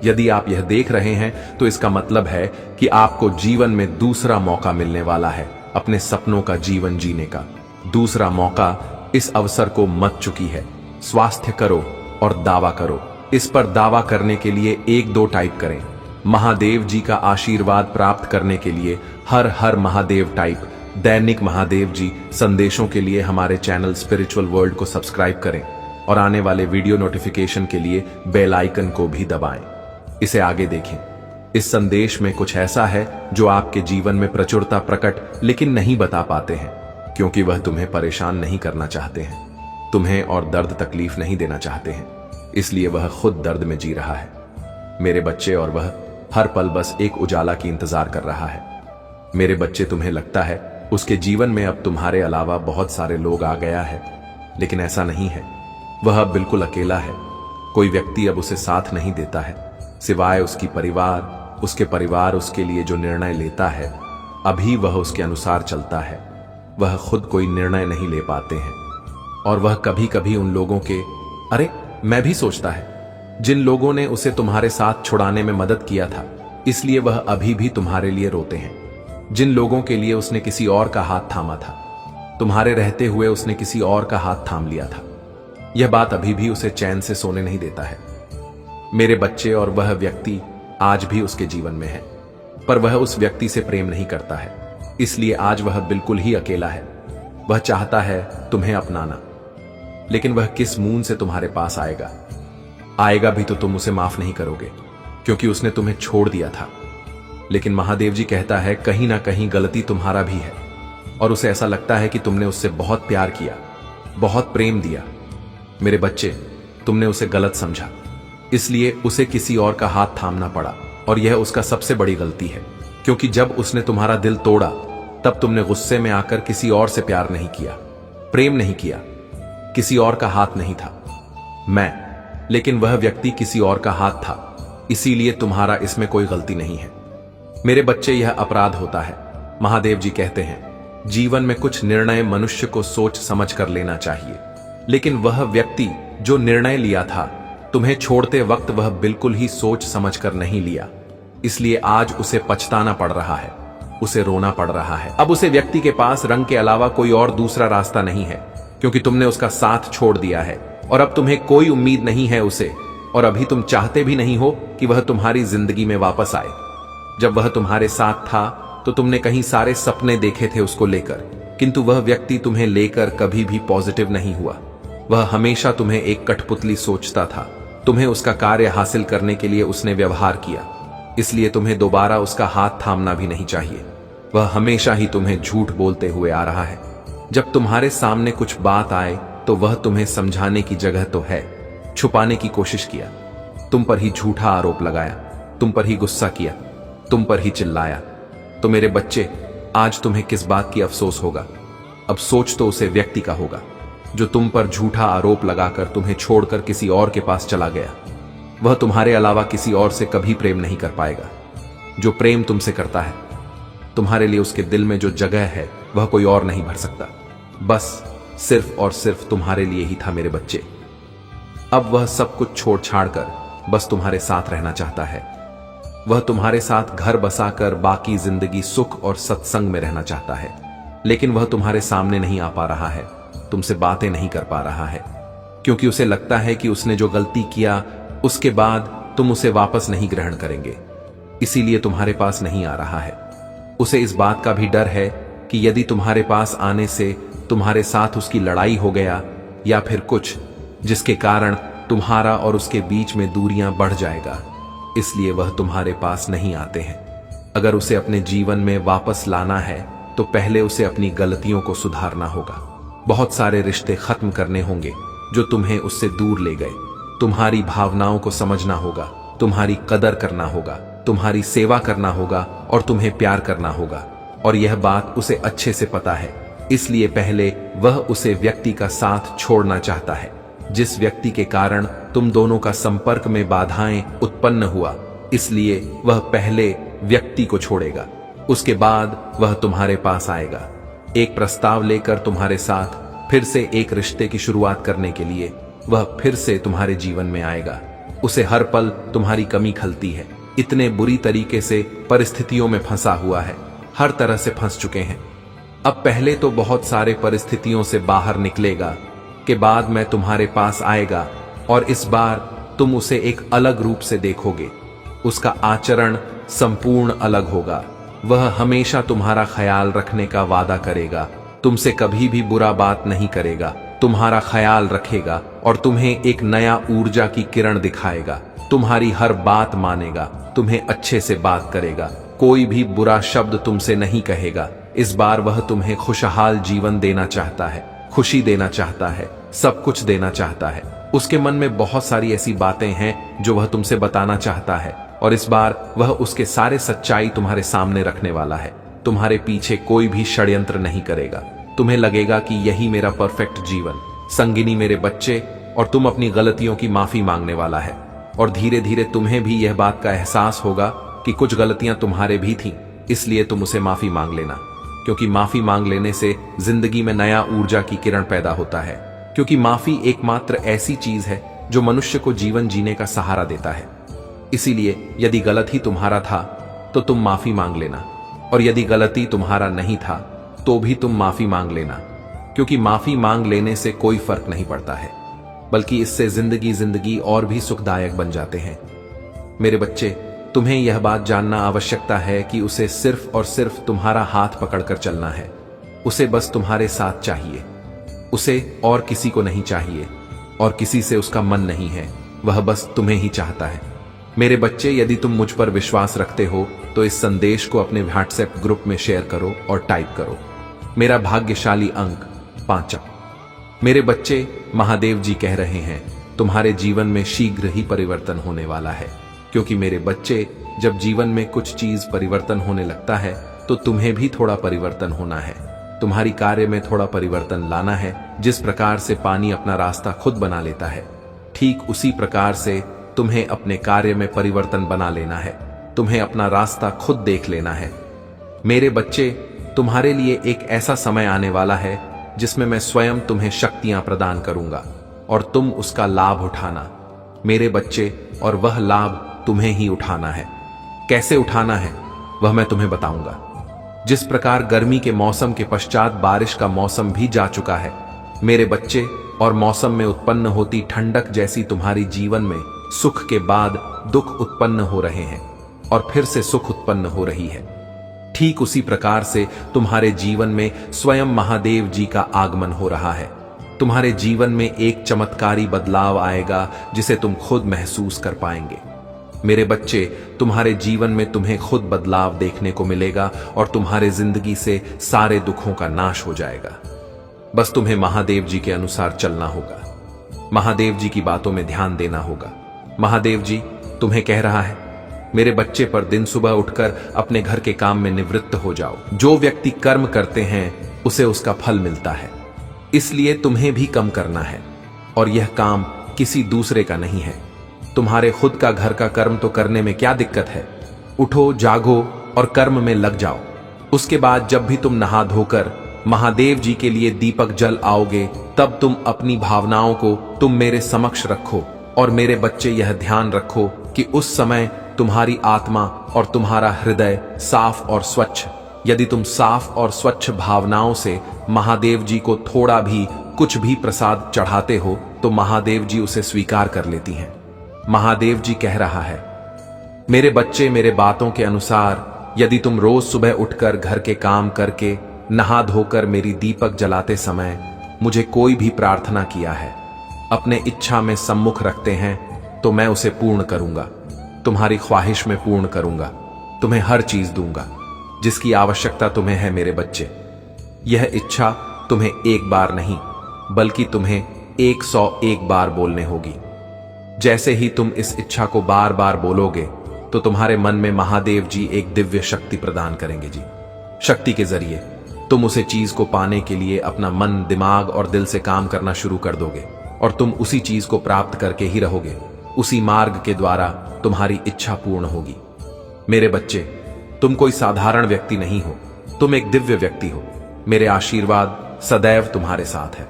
यदि आप यह देख रहे हैं तो इसका मतलब है कि आपको जीवन में दूसरा मौका मिलने वाला है, अपने सपनों का जीवन जीने का। दूसरा मौका इस अवसर को मत चुकी है। स्वास्थ्य करो और दावा करो। इस पर दावा करने के लिए 1-2 टाइप करें। महादेव जी का आशीर्वाद प्राप्त करने के लिए हर हर महादेव टाइप। दैनिक महादेव जी संदेशों के लिए हमारे चैनल स्पिरिचुअल वर्ल्ड को सब्सक्राइब करें और आने वाले वीडियो नोटिफिकेशन के लिए बेल आइकन को भी दबाएं। इसे आगे देखें। इस संदेश में कुछ ऐसा है जो आपके जीवन में प्रचुरता प्रकट लेकिन नहीं बता पाते हैं, क्योंकि वह तुम्हें परेशान नहीं करना चाहते हैं, तुम्हें और दर्द तकलीफ नहीं देना चाहते हैं, इसलिए वह खुद दर्द में जी रहा है मेरे बच्चे, और वह हर पल बस एक उजाला की इंतजार कर रहा है। मेरे बच्चे, तुम्हें लगता है उसके जीवन में अब तुम्हारे अलावा बहुत सारे लोग आ गया है, लेकिन ऐसा नहीं है। वह अब बिल्कुल अकेला है। कोई व्यक्ति अब उसे साथ नहीं देता है, सिवाय उसके परिवार उसके लिए जो निर्णय लेता है, अभी वह उसके अनुसार चलता है। वह खुद कोई निर्णय नहीं ले पाते हैं और वह कभी कभी उन लोगों के अरे मैं भी सोचता है जिन लोगों ने उसे तुम्हारे साथ छुड़ाने में मदद किया था, इसलिए वह अभी भी तुम्हारे लिए रोते हैं। जिन लोगों के लिए उसने किसी और का हाथ थामा था, तुम्हारे रहते हुए उसने किसी और का हाथ थाम लिया था। यह बात अभी भी उसे चैन से सोने नहीं देता है मेरे बच्चे, और वह व्यक्ति आज भी उसके जीवन में है, पर वह उस व्यक्ति से प्रेम नहीं करता है, इसलिए आज वह बिल्कुल ही अकेला है। वह चाहता है तुम्हें अपनाना, लेकिन वह किस मुंह से तुम्हारे पास आएगा भी तो तुम उसे माफ नहीं करोगे, क्योंकि उसने तुम्हें छोड़ दिया था। लेकिन महादेव जी कहता है कहीं ना कहीं गलती तुम्हारा भी है, और उसे ऐसा लगता है कि तुमने उससे बहुत प्यार किया, बहुत प्रेम दिया। मेरे बच्चे, तुमने उसे गलत समझा, इसलिए उसे किसी और का हाथ थामना पड़ा, और यह उसका सबसे बड़ी गलती है, क्योंकि जब उसने तुम्हारा दिल तोड़ा तब तुमने गुस्से में आकर किसी और से प्यार नहीं किया, प्रेम नहीं किया, किसी और का हाथ नहीं था लेकिन वह व्यक्ति किसी और का हाथ था, इसीलिए तुम्हारा इसमें कोई गलती नहीं है। मेरे बच्चे, यह अपराध होता है। महादेव जी कहते हैं जीवन में कुछ निर्णय मनुष्य को सोच समझ कर लेना चाहिए, लेकिन वह व्यक्ति जो निर्णय लिया था तुम्हें छोड़ते वक्त, वह बिल्कुल ही सोच समझ कर नहीं लिया, इसलिए आज उसे पछताना पड़ रहा है, उसे रोना पड़ रहा है। अब उसे व्यक्ति के पास रंग के अलावा कोई और दूसरा रास्ता नहीं है, क्योंकि तुमने उसका साथ छोड़ दिया है और अब तुम्हें कोई उम्मीद नहीं है उसे, और अभी तुम चाहते भी नहीं हो कि वह तुम्हारी जिंदगी में वापस आए। जब वह तुम्हारे साथ था तो तुमने कहीं सारे सपने देखे थे उसको लेकर, किंतु वह व्यक्ति तुम्हें लेकर कभी भी पॉजिटिव नहीं हुआ। वह हमेशा तुम्हें एक कठपुतली सोचता था। तुम्हें उसका कार्य हासिल करने के लिए उसने व्यवहार किया, इसलिए तुम्हें दोबारा उसका हाथ थामना भी नहीं चाहिए। वह हमेशा ही तुम्हें झूठ बोलते हुए आ रहा है। जब तुम्हारे सामने कुछ बात आए तो वह तुम्हें समझाने की जगह तो है छुपाने की कोशिश किया, तुम पर ही झूठा आरोप लगाया, तुम पर ही गुस्सा किया, तुम पर ही चिल्लाया। तो मेरे बच्चे, आज तुम्हें किस बात की अफसोस होगा? अब सोच तो उसे व्यक्ति का होगा जो तुम पर झूठा आरोप लगाकर तुम्हें छोड़कर किसी और के पास चला गया। वह तुम्हारे अलावा किसी और से कभी प्रेम नहीं कर पाएगा। जो प्रेम तुमसे करता है, तुम्हारे लिए उसके दिल में जो जगह है वह कोई और नहीं भर सकता। बस सिर्फ और सिर्फ तुम्हारे लिए ही था मेरे बच्चे। अब वह सब कुछ छोड़ छाड़ कर बस तुम्हारे साथ रहना चाहता है। वह तुम्हारे साथ घर बसाकर बाकी जिंदगी सुख और सत्संग में रहना चाहता है, लेकिन वह तुम्हारे सामने नहीं आ पा रहा है, तुमसे बातें नहीं कर पा रहा है। क्योंकि उसे लगता है कि उसने जो गलती किया उसके बाद तुम उसे वापस नहीं ग्रहण करेंगे, इसीलिए तुम्हारे पास नहीं आ रहा है। उसे इस बात का भी डर है कि यदि तुम्हारे पास आने से तुम्हारे साथ उसकी लड़ाई हो गया या फिर कुछ जिसके कारण तुम्हारा और उसके बीच में दूरियां बढ़ जाएगा, इसलिए वह तुम्हारे पास नहीं आते हैं। अगर उसे अपने जीवन में वापस लाना है तो पहले उसे अपनी गलतियों को सुधारना होगा। बहुत सारे रिश्ते खत्म करने होंगे जो तुम्हें उससे दूर ले गए। तुम्हारी भावनाओं को समझना होगा, तुम्हारी कदर करना होगा, तुम्हारी सेवा करना होगा और तुम्हें प्यार करना होगा। और यह बात उसे अच्छे से पता है, इसलिए पहले वह उसे व्यक्ति का साथ छोड़ना चाहता है जिस व्यक्ति के कारण तुम दोनों का संपर्क में बाधाएं उत्पन्न हुआ, इसलिए वह पहले व्यक्ति को छोड़ेगा, उसके बाद वह तुम्हारे पास आएगा एक प्रस्ताव लेकर तुम्हारे साथ फिर से एक रिश्ते की शुरुआत करने के लिए। वह फिर से तुम्हारे जीवन में आएगा। उसे हर पल तुम्हारी कमी खलती है, इतने बुरी तरीके से परिस्थितियों में फंसा हुआ है, हर तरह से फंस चुके हैं। अब पहले तो बहुत सारे परिस्थितियों से बाहर निकलेगा के बाद मैं तुम्हारे पास आएगा और इस बार तुम उसे एक अलग रूप से देखोगे। उसका आचरण संपूर्ण अलग होगा। वह हमेशा तुम्हारा ख्याल रखने का वादा करेगा, तुमसे कभी भी बुरा बात नहीं करेगा, तुम्हारा ख्याल रखेगा और तुम्हें एक नया ऊर्जा की किरण दिखाएगा। तुम्हारी हर बात मानेगा, तुम्हें अच्छे से बात करेगा, कोई भी बुरा शब्द तुमसे नहीं कहेगा। इस बार वह तुम्हें खुशहाल जीवन देना चाहता है, खुशी देना चाहता है, सब कुछ देना चाहता है। उसके मन में बहुत सारी ऐसी बातें हैं जो वह तुमसे बताना चाहता है और इस बार वह उसके सारे सच्चाई तुम्हारे सामने रखने वाला है। तुम्हारे पीछे कोई भी षड्यंत्र नहीं करेगा। तुम्हें लगेगा कि यही मेरा परफेक्ट जीवन, संगिनी मेरे बच्चे, और तुम अपनी गलतियों की माफी मांगने वाला है। और धीरे धीरे तुम्हें भी यह बात का एहसास होगा कि कुछ गलतियां तुम्हारे भी थीं, इसलिए तुम उसे माफी मांग लेना, क्योंकि माफी मांग लेने से जिंदगी में नया ऊर्जा की किरण पैदा होता है। क्योंकि माफी एकमात्र ऐसी चीज है जो मनुष्य को जीवन जीने का सहारा देता है। इसीलिए यदि गलत ही तुम्हारा था तो तुम माफी मांग लेना, और यदि गलती तुम्हारा नहीं था तो भी तुम माफी मांग लेना, क्योंकि माफी मांग लेने से कोई फर्क नहीं पड़ता है, बल्कि इससे जिंदगी और भी सुखदायक बन जाते हैं। मेरे बच्चे, तुम्हें यह बात जानना आवश्यकता है कि उसे सिर्फ और सिर्फ तुम्हारा हाथ पकड़कर चलना है। उसे बस तुम्हारे साथ चाहिए, उसे और किसी को नहीं चाहिए, और किसी से उसका मन नहीं है, वह बस तुम्हें ही चाहता है। मेरे बच्चे, यदि तुम मुझ पर विश्वास रखते हो तो इस संदेश को अपने व्हाट्सएप ग्रुप में शेयर करो और टाइप करो, मेरा भाग्यशाली अंक 5। मेरे बच्चे, महादेव जी कह रहे हैं तुम्हारे जीवन में शीघ्र ही परिवर्तन होने वाला है, क्योंकि मेरे बच्चे, जब जीवन में कुछ चीज परिवर्तन होने लगता है तो तुम्हें भी थोड़ा परिवर्तन होना है। तुम्हारी कार्य में थोड़ा परिवर्तन लाना है। जिस प्रकार से पानी अपना रास्ता खुद बना लेता है, ठीक उसी प्रकार से तुम्हें अपने कार्य में परिवर्तन बना लेना है। तुम्हें अपना रास्ता खुद देख लेना है। मेरे बच्चे, तुम्हारे लिए एक ऐसा समय आने वाला है जिसमें मैं स्वयं तुम्हें शक्तियां प्रदान करूंगा और तुम उसका लाभ उठाना, मेरे बच्चे, और वह लाभ तुम्हें ही उठाना है। कैसे उठाना है वह मैं तुम्हें बताऊंगा। जिस प्रकार गर्मी के मौसम के पश्चात बारिश का मौसम भी जा चुका है, मेरे बच्चे, और मौसम में उत्पन्न होती ठंडक जैसी तुम्हारी जीवन में सुख के बाद दुख उत्पन्न हो रहे हैं और फिर से सुख उत्पन्न हो रही है, ठीक उसी प्रकार से तुम्हारे जीवन में स्वयं महादेव जी का आगमन हो रहा है। तुम्हारे जीवन में एक चमत्कारी बदलाव आएगा जिसे तुम खुद महसूस कर पाएंगे। मेरे बच्चे, तुम्हारे जीवन में तुम्हें खुद बदलाव देखने को मिलेगा और तुम्हारे जिंदगी से सारे दुखों का नाश हो जाएगा। बस तुम्हें महादेव जी के अनुसार चलना होगा, महादेव जी की बातों में ध्यान देना होगा। महादेव जी तुम्हें कह रहा है, मेरे बच्चे, पर दिन सुबह उठकर अपने घर के काम में निवृत्त हो जाओ। जो व्यक्ति कर्म करते हैं उसे उसका फल मिलता है, इसलिए तुम्हें भी कम करना है, और यह काम किसी दूसरे का नहीं है। तुम्हारे खुद का घर का कर्म तो करने में क्या दिक्कत है। उठो, जागो और कर्म में लग जाओ। उसके बाद जब भी तुम नहा धोकर महादेव जी के लिए दीपक जल आओगे, तब तुम अपनी भावनाओं को तुम मेरे समक्ष रखो। और मेरे बच्चे, यह ध्यान रखो कि उस समय तुम्हारी आत्मा और तुम्हारा हृदय साफ और स्वच्छ। यदि तुम साफ और स्वच्छ भावनाओं से महादेव जी को थोड़ा भी कुछ भी प्रसाद चढ़ाते हो तो महादेव जी उसे स्वीकार कर लेती हैं। महादेव जी कह रहा है, मेरे बच्चे, मेरे बातों के अनुसार यदि तुम रोज सुबह उठकर घर के काम करके नहा धोकर मेरी दीपक जलाते समय मुझे कोई भी प्रार्थना किया है, अपने इच्छा में सम्मुख रखते हैं, तो मैं उसे पूर्ण करूंगा। तुम्हारी ख्वाहिश में पूर्ण करूंगा। तुम्हें हर चीज दूंगा जिसकी आवश्यकता तुम्हें है मेरे बच्चे। यह इच्छा तुम्हें एक बार नहीं बल्कि तुम्हें 101 बार बोलने होगी। जैसे ही तुम इस इच्छा को बार बार बोलोगे तो तुम्हारे मन में महादेव जी एक दिव्य शक्ति प्रदान करेंगे जी। शक्ति के जरिए तुम उसे चीज को पाने के लिए अपना मन, दिमाग और दिल से काम करना शुरू कर दोगे और तुम उसी चीज को प्राप्त करके ही रहोगे। उसी मार्ग के द्वारा तुम्हारी इच्छा पूर्ण होगी। मेरे बच्चे, तुम कोई साधारण व्यक्ति नहीं हो, तुम एक दिव्य व्यक्ति हो। मेरे आशीर्वाद सदैव तुम्हारे साथ है,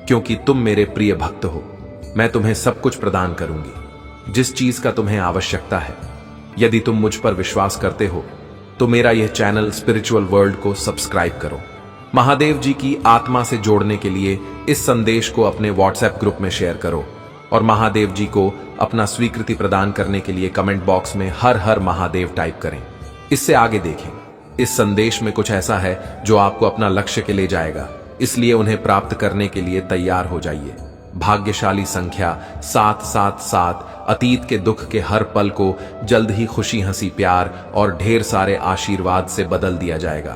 क्योंकि तुम मेरे प्रिय भक्त हो। मैं तुम्हें सब कुछ प्रदान करूंगी जिस चीज का तुम्हें आवश्यकता है। यदि तुम मुझ पर विश्वास करते हो तो मेरा यह चैनल स्पिरिचुअल वर्ल्ड को सब्सक्राइब करो। महादेव जी की आत्मा से जोड़ने के लिए इस संदेश को अपने व्हाट्सएप ग्रुप में शेयर करो और महादेव जी को अपना स्वीकृति प्रदान करने के लिए कमेंट बॉक्स में हर हर महादेव टाइप करें। इससे आगे देखें, इस संदेश में कुछ ऐसा है जो आपको अपना लक्ष्य के ले जाएगा, इसलिए उन्हें प्राप्त करने के लिए तैयार हो जाइए। भाग्यशाली संख्या 777 अतीत के दुख के हर पल को जल्द ही खुशी, हंसी, प्यार और ढेर सारे आशीर्वाद से बदल दिया जाएगा।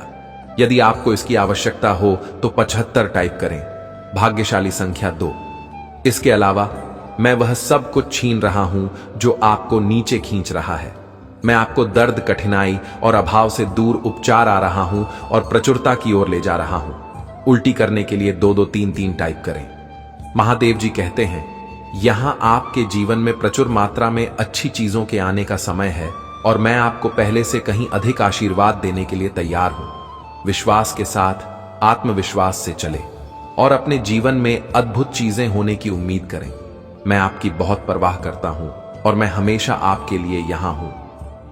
यदि आपको इसकी आवश्यकता हो तो 75 टाइप करें। भाग्यशाली संख्या 2। इसके अलावा मैं वह सब कुछ छीन रहा हूं जो आपको नीचे खींच रहा है। मैं आपको दर्द, कठिनाई और अभाव से दूर उपचार आ रहा हूं और प्रचुरता की ओर ले जा रहा हूं। उल्टी करने के लिए 2 2 3 3 टाइप करें। महादेव जी कहते हैं, यहां आपके जीवन में प्रचुर मात्रा में अच्छी चीजों के आने का समय है और मैं आपको पहले से कहीं अधिक आशीर्वाद देने के लिए तैयार हूं। विश्वास के साथ, आत्मविश्वास से चले और अपने जीवन में अद्भुत चीजें होने की उम्मीद करें। मैं आपकी बहुत परवाह करता हूं और मैं हमेशा आपके लिए यहां हूं।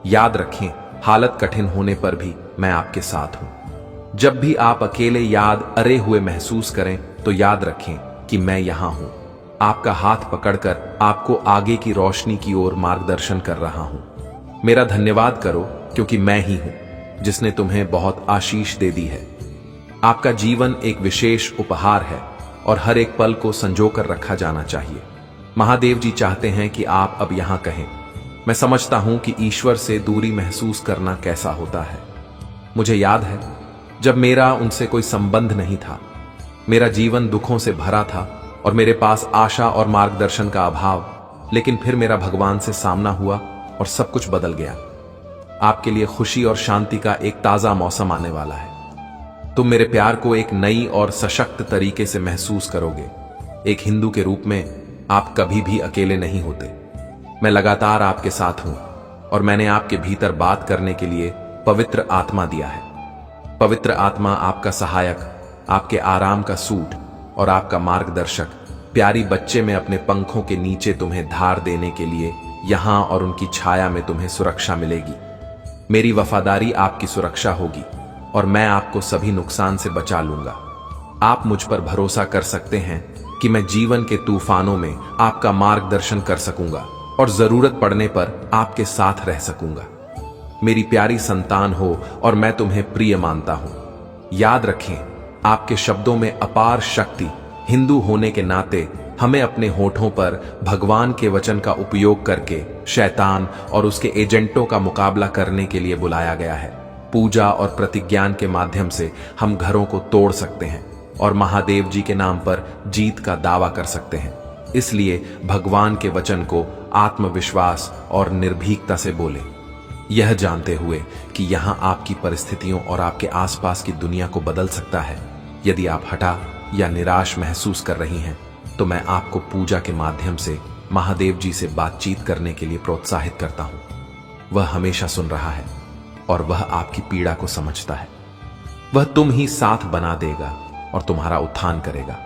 याद रखें, हालत कठिन होने पर भी मैं आपके साथ हूं। जब भी आप अकेले याद अरे हुए महसूस करें तो याद रखें कि मैं यहां हूं, आपका हाथ पकड़कर आपको आगे की रोशनी की ओर मार्गदर्शन कर रहा हूं। मेरा धन्यवाद करो, क्योंकि मैं ही हूं जिसने तुम्हें बहुत आशीष दे दी है। आपका जीवन एक विशेष उपहार है और हर एक पल को संजोकर रखा जाना चाहिए। महादेव जी चाहते हैं कि आप अब यहां कहें, मैं समझता हूं कि ईश्वर से दूरी महसूस करना कैसा होता है। मुझे याद है जब मेरा उनसे कोई संबंध नहीं था, मेरा जीवन दुखों से भरा था और मेरे पास आशा और मार्गदर्शन का अभाव, लेकिन फिर मेरा भगवान से सामना हुआ और सब कुछ बदल गया। आपके लिए खुशी और शांति का एक ताजा मौसम आने वाला है। तुम मेरे प्यार को एक नई और सशक्त तरीके से महसूस करोगे। एक हिंदू के रूप में आप कभी भी अकेले नहीं होते। मैं लगातार आपके साथ हूं और मैंने आपके भीतर बात करने के लिए पवित्र आत्मा दिया है। पवित्र आत्मा आपका सहायक, आपके आराम का सूट और आपका मार्गदर्शक। प्यारी बच्चे, में अपने पंखों के नीचे तुम्हें धार देने के लिए यहां और उनकी छाया में तुम्हें सुरक्षा मिलेगी। मेरी वफादारी आपकी सुरक्षा होगी और मैं आपको सभी नुकसान से बचा लूंगा। आप मुझ पर भरोसा कर सकते हैं कि मैं जीवन के तूफानों में आपका मार्गदर्शन कर सकूंगा और जरूरत पड़ने पर आपके साथ रह सकूंगा। मेरी प्यारी संतान हो और मैं तुम्हें प्रिय मानता हूं। याद रखें, आपके शब्दों में अपार शक्ति। हिंदू होने के नाते हमें अपने होठों पर भगवान के वचन का उपयोग करके शैतान और उसके एजेंटों का मुकाबला करने के लिए बुलाया गया है। पूजा और प्रतिज्ञान के माध्यम से हम घरों को तोड़ सकते हैं और महादेव जी के नाम पर जीत का दावा कर सकते हैं। इसलिए भगवान के वचन को आत्मविश्वास और निर्भीकता से बोले, यह जानते हुए कि यहां आपकी परिस्थितियों और आपके आसपास की दुनिया को बदल सकता है। यदि आप हठा या निराश महसूस कर रही हैं तो मैं आपको पूजा के माध्यम से महादेव जी से बातचीत करने के लिए प्रोत्साहित करता हूं। वह हमेशा सुन रहा है और वह आपकी पीड़ा को समझता है। वह तुम ही साथ बना देगा और तुम्हारा उत्थान करेगा।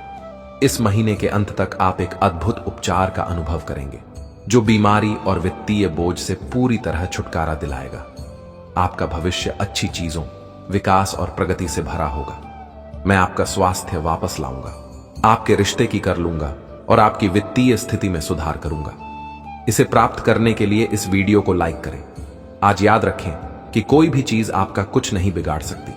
इस महीने के अंत तक आप एक अद्भुत उपचार का अनुभव करेंगे जो बीमारी और वित्तीय बोझ से पूरी तरह छुटकारा दिलाएगा। आपका भविष्य अच्छी चीजों, विकास और प्रगति से भरा होगा। मैं आपका स्वास्थ्य वापस लाऊंगा, आपके रिश्ते की कर लूंगा और आपकी वित्तीय स्थिति में सुधार करूंगा। इसे प्राप्त करने के लिए इस वीडियो को लाइक करें। आज याद रखें कि कोई भी चीज आपका कुछ नहीं बिगाड़ सकती।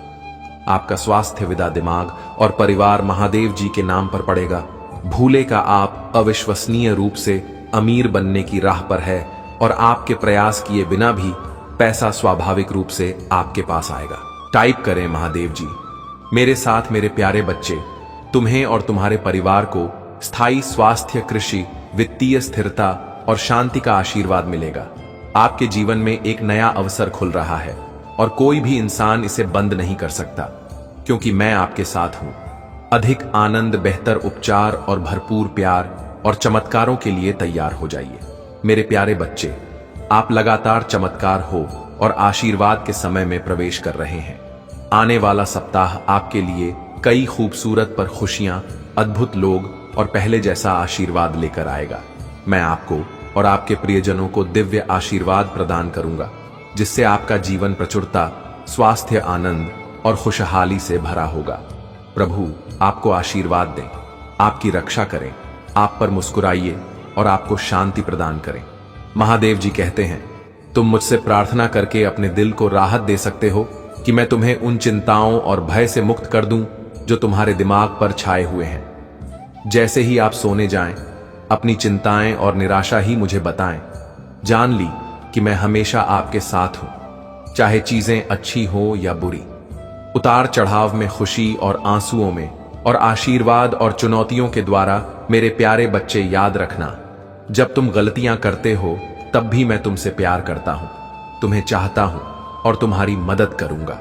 आपका स्वास्थ्य, विदा, दिमाग और परिवार महादेव जी के नाम पर पड़ेगा। भूले का आप अविश्वसनीय रूप से अमीर बनने की राह पर है और आपके प्रयास किए बिना भी पैसा स्वाभाविक रूप से आपके पास आएगा। टाइप करें महादेव जी। मेरे साथ मेरे प्यारे बच्चे, तुम्हें और तुम्हारे परिवार को स्थायी स्वास्थ्य, कृषि, वित्तीय स्थिरता और शांति का आशीर्वाद मिलेगा। आपके जीवन में एक नया अवसर खुल रहा है और कोई भी इंसान इसे बंद नहीं कर सकता, क्योंकि मैं आपके साथ हूं। अधिक आनंद, बेहतर उपचार और भरपूर प्यार और चमत्कारों के लिए तैयार हो जाइए। मेरे प्यारे बच्चे, आप लगातार चमत्कार हो और आशीर्वाद के समय में प्रवेश कर रहे हैं। आने वाला सप्ताह आपके लिए कई खूबसूरत पर खुशियां, अद्भुत लोग और पहले जैसा आशीर्वाद लेकर आएगा। मैं आपको और आपके प्रियजनों को दिव्य आशीर्वाद प्रदान करूंगा, जिससे आपका जीवन प्रचुरता, स्वास्थ्य, आनंद और खुशहाली से भरा होगा। प्रभु आपको आशीर्वाद दें, आपकी रक्षा करें, आप पर मुस्कुराइए और आपको शांति प्रदान करें। महादेव जी कहते हैं, तुम मुझसे प्रार्थना करके अपने दिल को राहत दे सकते हो कि मैं तुम्हें उन चिंताओं और भय से मुक्त कर दूं जो तुम्हारे दिमाग पर छाए हुए हैं। जैसे ही आप सोने जाएं, अपनी चिंताएं और निराशा ही मुझे बताएं। जान ली कि मैं हमेशा आपके साथ हूं, चाहे चीजें अच्छी हो या बुरी। उतार चढ़ाव में, खुशी और आंसुओं में, और आशीर्वाद और चुनौतियों के द्वारा मेरे प्यारे बच्चे, याद रखना, जब तुम गलतियां करते हो तब भी मैं तुमसे प्यार करता हूं, तुम्हें चाहता हूं और तुम्हारी मदद करूंगा।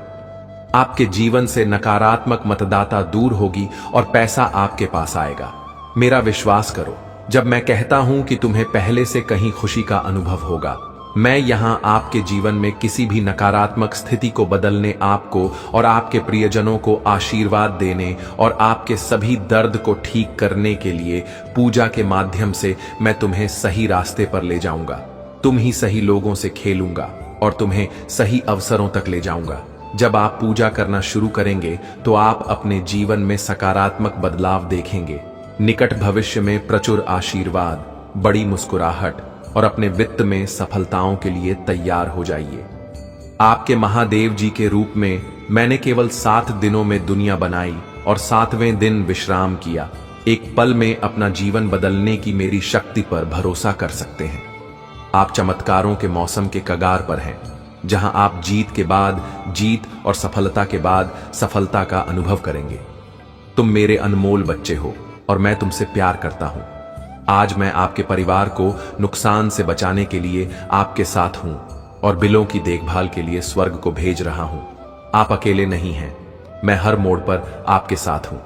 आपके जीवन से नकारात्मक मतदाता दूर होगी और पैसा आपके पास आएगा। मेरा विश्वास करो जब मैं कहता हूं कि तुम्हें पहले से कहीं खुशी का अनुभव होगा। मैं यहां आपके जीवन में किसी भी नकारात्मक स्थिति को बदलने, आपको और आपके प्रियजनों को आशीर्वाद देने और आपके सभी दर्द को ठीक करने के लिए पूजा के माध्यम से मैं तुम्हें सही रास्ते पर ले जाऊंगा। तुम ही सही लोगों से खेलूंगा और तुम्हें सही अवसरों तक ले जाऊंगा। जब आप पूजा करना शुरू करेंगे तो आप अपने जीवन में सकारात्मक बदलाव देखेंगे। निकट भविष्य में प्रचुर आशीर्वाद, बड़ी मुस्कुराहट और अपने वित्त में सफलताओं के लिए तैयार हो जाइए। आपके महादेव जी के रूप में मैंने केवल 7 दिनों में दुनिया बनाई और 7वें दिन विश्राम किया। एक पल में अपना जीवन बदलने की मेरी शक्ति पर भरोसा कर सकते हैं। आप चमत्कारों के मौसम के कगार पर हैं, जहां आप जीत के बाद जीत और सफलता के बाद सफलता का अनुभव करेंगे। तुम मेरे अनमोल बच्चे हो और मैं तुमसे प्यार करता हूं। आज मैं आपके परिवार को नुकसान से बचाने के लिए आपके साथ हूं और बिलों की देखभाल के लिए स्वर्ग को भेज रहा हूं। आप अकेले नहीं हैं, मैं हर मोड़ पर आपके साथ हूं।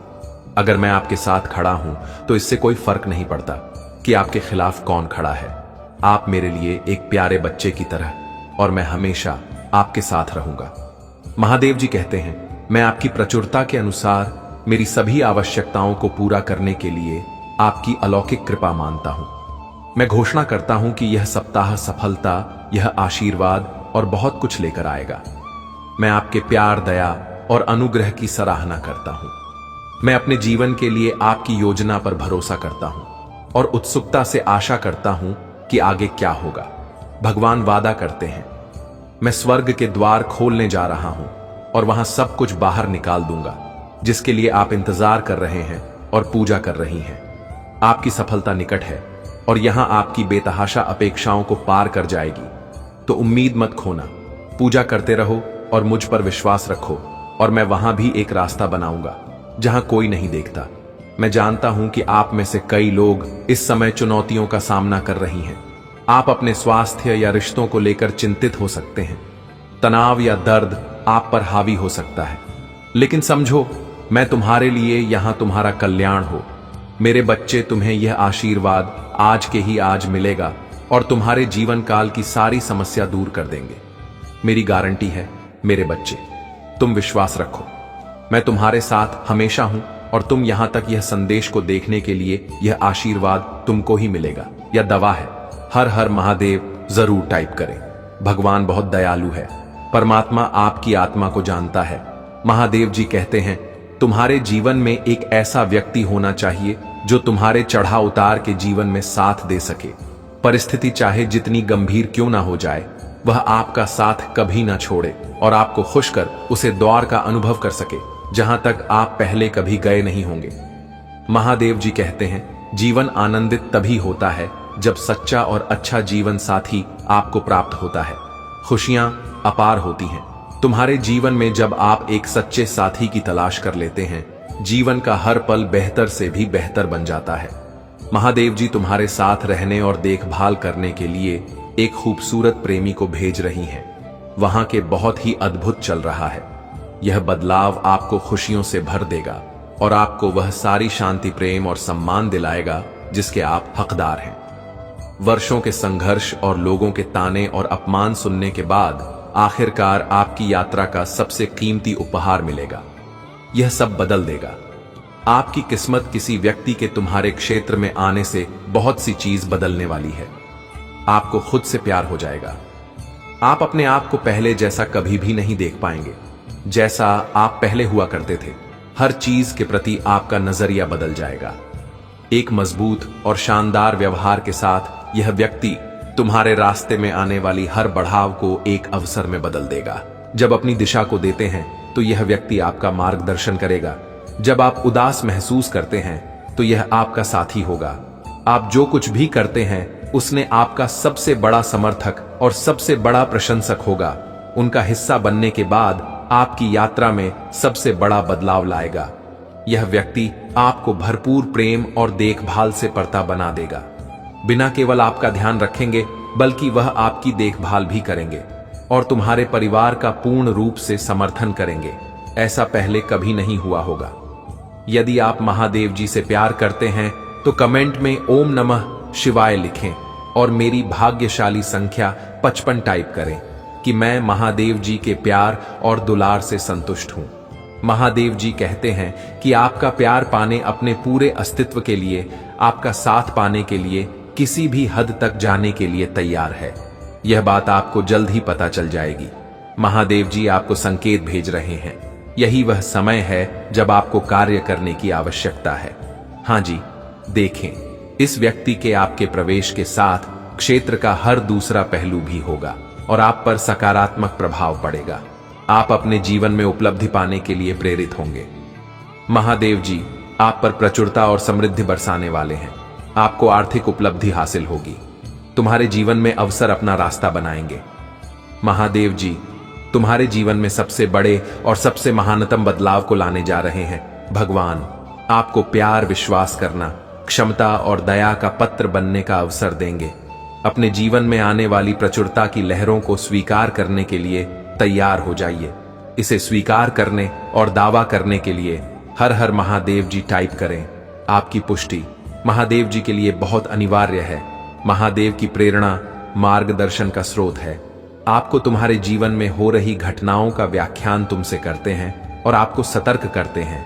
अगर मैं आपके साथ खड़ा हूं तो इससे कोई फर्क नहीं पड़ता कि आपके खिलाफ कौन खड़ा है। आप मेरे लिए एक प्यारे बच्चे की तरह और मैं हमेशा आपके साथ रहूंगा। महादेव जी कहते हैं, मैं आपकी प्रचुरता के अनुसार मेरी सभी आवश्यकताओं को पूरा करने के लिए आपकी अलौकिक कृपा मानता हूं। मैं घोषणा करता हूं कि यह सप्ताह सफलता, यह आशीर्वाद और बहुत कुछ लेकर आएगा। मैं आपके प्यार, दया और अनुग्रह की सराहना करता हूं। मैं अपने जीवन के लिए आपकी योजना पर भरोसा करता हूं और उत्सुकता से आशा करता हूं कि आगे क्या होगा। भगवान वादा करते हैं, मैं स्वर्ग के द्वार खोलने जा रहा हूं और वहां सब कुछ बाहर निकाल दूंगा, जिसके लिए आप इंतजार कर रहे हैं और पूजा कर रही हैं। आपकी सफलता निकट है और यहां आपकी बेतहाशा अपेक्षाओं को पार कर जाएगी। तो उम्मीद मत खोना, पूजा करते रहो और मुझ पर विश्वास रखो और मैं वहां भी एक रास्ता बनाऊंगा जहां कोई नहीं देखता। मैं जानता हूं कि आप में से कई लोग इस समय चुनौतियों का सामना कर रही हैं। आप अपने स्वास्थ्य या रिश्तों को लेकर चिंतित हो सकते हैं। तनाव या दर्द आप पर हावी हो सकता है, लेकिन समझो, मैं तुम्हारे लिए यहां तुम्हारा कल्याण हो। मेरे बच्चे, तुम्हें यह आशीर्वाद आज के ही आज मिलेगा और तुम्हारे जीवन काल की सारी समस्या दूर कर देंगे। मेरी गारंटी है मेरे बच्चे, तुम विश्वास रखो। मैं तुम्हारे साथ हमेशा हूं और तुम यहां तक यह संदेश को देखने के लिए यह आशीर्वाद तुमको ही मिलेगा। यह दवा है। हर हर महादेव जरूर टाइप करें। भगवान बहुत दयालु है। परमात्मा आपकी आत्मा को जानता है। महादेव जी कहते हैं, तुम्हारे जीवन में एक ऐसा व्यक्ति होना चाहिए जो तुम्हारे चढ़ाव उतार के जीवन में साथ दे सके। परिस्थिति चाहे जितनी गंभीर क्यों ना हो जाए, वह आपका साथ कभी ना छोड़े और आपको खुश कर उसे द्वार का अनुभव कर सके जहां तक आप पहले कभी गए नहीं होंगे। महादेव जी कहते हैं, जीवन आनंदित तभी होता है जब सच्चा और अच्छा जीवन साथी आपको प्राप्त होता है। खुशियां अपार होती हैं तुम्हारे जीवन में जब आप एक सच्चे साथी की तलाश कर लेते हैं। जीवन का हर पल बेहतर से भी बेहतर बन जाता है। महादेव जी तुम्हारे साथ रहने और देखभाल करने के लिए एक खूबसूरत प्रेमी को भेज रही हैं। वहां के बहुत ही अद्भुत चल रहा है। यह बदलाव आपको खुशियों से भर देगा और आपको वह सारी शांति, प्रेम और सम्मान दिलाएगा जिसके आप हकदार हैं। वर्षों के संघर्ष और लोगों के ताने और अपमान सुनने के बाद आखिरकार आपकी यात्रा का सबसे कीमती उपहार मिलेगा। यह सब बदल देगा। आपकी किस्मत किसी व्यक्ति के तुम्हारे क्षेत्र में आने से बहुत सी चीज बदलने वाली है। आपको खुद से प्यार हो जाएगा। आप अपने आप को पहले जैसा कभी भी नहीं देख पाएंगे, जैसा आप पहले हुआ करते थे। हर चीज के प्रति आपका नजरिया बदल जाएगा। एक मजबूत और शानदार व्यवहार के साथ यह व्यक्ति तुम्हारे रास्ते में आने वाली हर बढ़ाव को एक अवसर में बदल देगा। जब अपनी दिशा को देते हैं तो यह व्यक्ति आपका मार्गदर्शन करेगा। जब आप उदास महसूस करते हैं तो यह आपका साथी होगा। आप जो कुछ भी करते हैं उसने आपका सबसे बड़ा समर्थक और सबसे बड़ा प्रशंसक होगा। उनका हिस्सा बनने के बाद आपकी यात्रा में सबसे बड़ा बदलाव लाएगा। यह व्यक्ति आपको भरपूर प्रेम और देखभाल से परता बना देगा। बिना केवल आपका ध्यान रखेंगे बल्कि वह आपकी देखभाल भी करेंगे और तुम्हारे परिवार का पूर्ण रूप से समर्थन करेंगे। ऐसा पहले कभी नहीं हुआ होगा। यदि आप महादेव जी से प्यार करते हैं तो कमेंट में ओम नमः शिवाय लिखें और मेरी भाग्यशाली संख्या 55 टाइप करें कि मैं महादेव जी के प्यार और दुलार से संतुष्ट हूं। महादेव जी कहते हैं कि आपका प्यार पाने, अपने पूरे अस्तित्व के लिए, आपका साथ पाने के लिए, किसी भी हद तक जाने के लिए तैयार है। यह बात आपको जल्द ही पता चल जाएगी। महादेव जी आपको संकेत भेज रहे हैं। यही वह समय है जब आपको कार्य करने की आवश्यकता है। हाँ जी, देखें, इस व्यक्ति के आपके प्रवेश के साथ क्षेत्र का हर दूसरा पहलू भी होगा और आप पर सकारात्मक प्रभाव पड़ेगा। आप अपने जीवन में उपलब्धि पाने के लिए प्रेरित होंगे। महादेव जी आप पर प्रचुरता और समृद्धि बरसाने वाले हैं। आपको आर्थिक उपलब्धि हासिल होगी। तुम्हारे जीवन में अवसर अपना रास्ता बनाएंगे। महादेव जी तुम्हारे जीवन में सबसे बड़े और सबसे महानतम बदलाव को लाने जा रहे हैं। भगवान आपको प्यार, विश्वास करना, क्षमता और दया का पत्र बनने का अवसर देंगे। अपने जीवन में आने वाली प्रचुरता की लहरों को स्वीकार करने के लिए तैयार हो जाइए। इसे स्वीकार करने और दावा करने के लिए हर हर महादेव जी टाइप करें। आपकी पुष्टि महादेव जी के लिए बहुत अनिवार्य है। महादेव की प्रेरणा मार्गदर्शन का स्रोत है। आपको तुम्हारे जीवन में हो रही घटनाओं का व्याख्यान तुमसे करते हैं और आपको सतर्क करते हैं।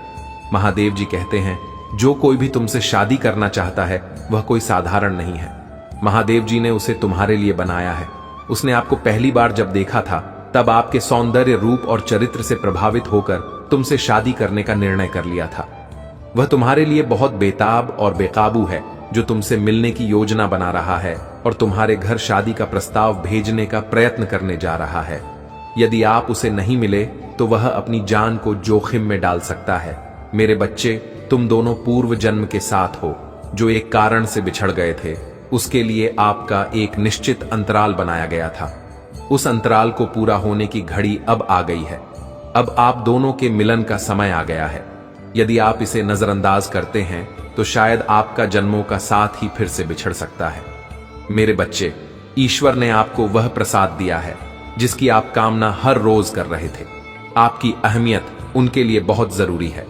महादेव जी कहते हैं, जो कोई भी तुमसे शादी करना चाहता है वह कोई साधारण नहीं है। महादेव जी ने उसे तुम्हारे लिए बनाया है। उसने आपको पहली बार जब देखा था तब आपके सौंदर्य, रूप और चरित्र से प्रभावित होकर तुमसे शादी करने का निर्णय कर लिया था। वह तुम्हारे लिए बहुत बेताब और बेकाबू है, जो तुमसे मिलने की योजना बना रहा है और तुम्हारे घर शादी का प्रस्ताव भेजने का प्रयत्न करने जा रहा है। यदि आप उसे नहीं मिले तो वह अपनी जान को जोखिम में डाल सकता है। मेरे बच्चे, तुम दोनों पूर्व जन्म के साथ हो। जो एक कारण से बिछड़ गए थे, उसके लिए आपका एक निश्चित अंतराल बनाया गया था। उस अंतराल को पूरा होने की घड़ी अब आ गई है। अब आप दोनों के मिलन का समय आ गया है। यदि आप इसे नजरअंदाज करते हैं तो शायद आपका जन्मों का साथ ही फिर से बिछड़ सकता है। मेरे बच्चे, ईश्वर ने आपको वह प्रसाद दिया है जिसकी आप कामना हर रोज कर रहे थे। आपकी अहमियत उनके लिए बहुत जरूरी है।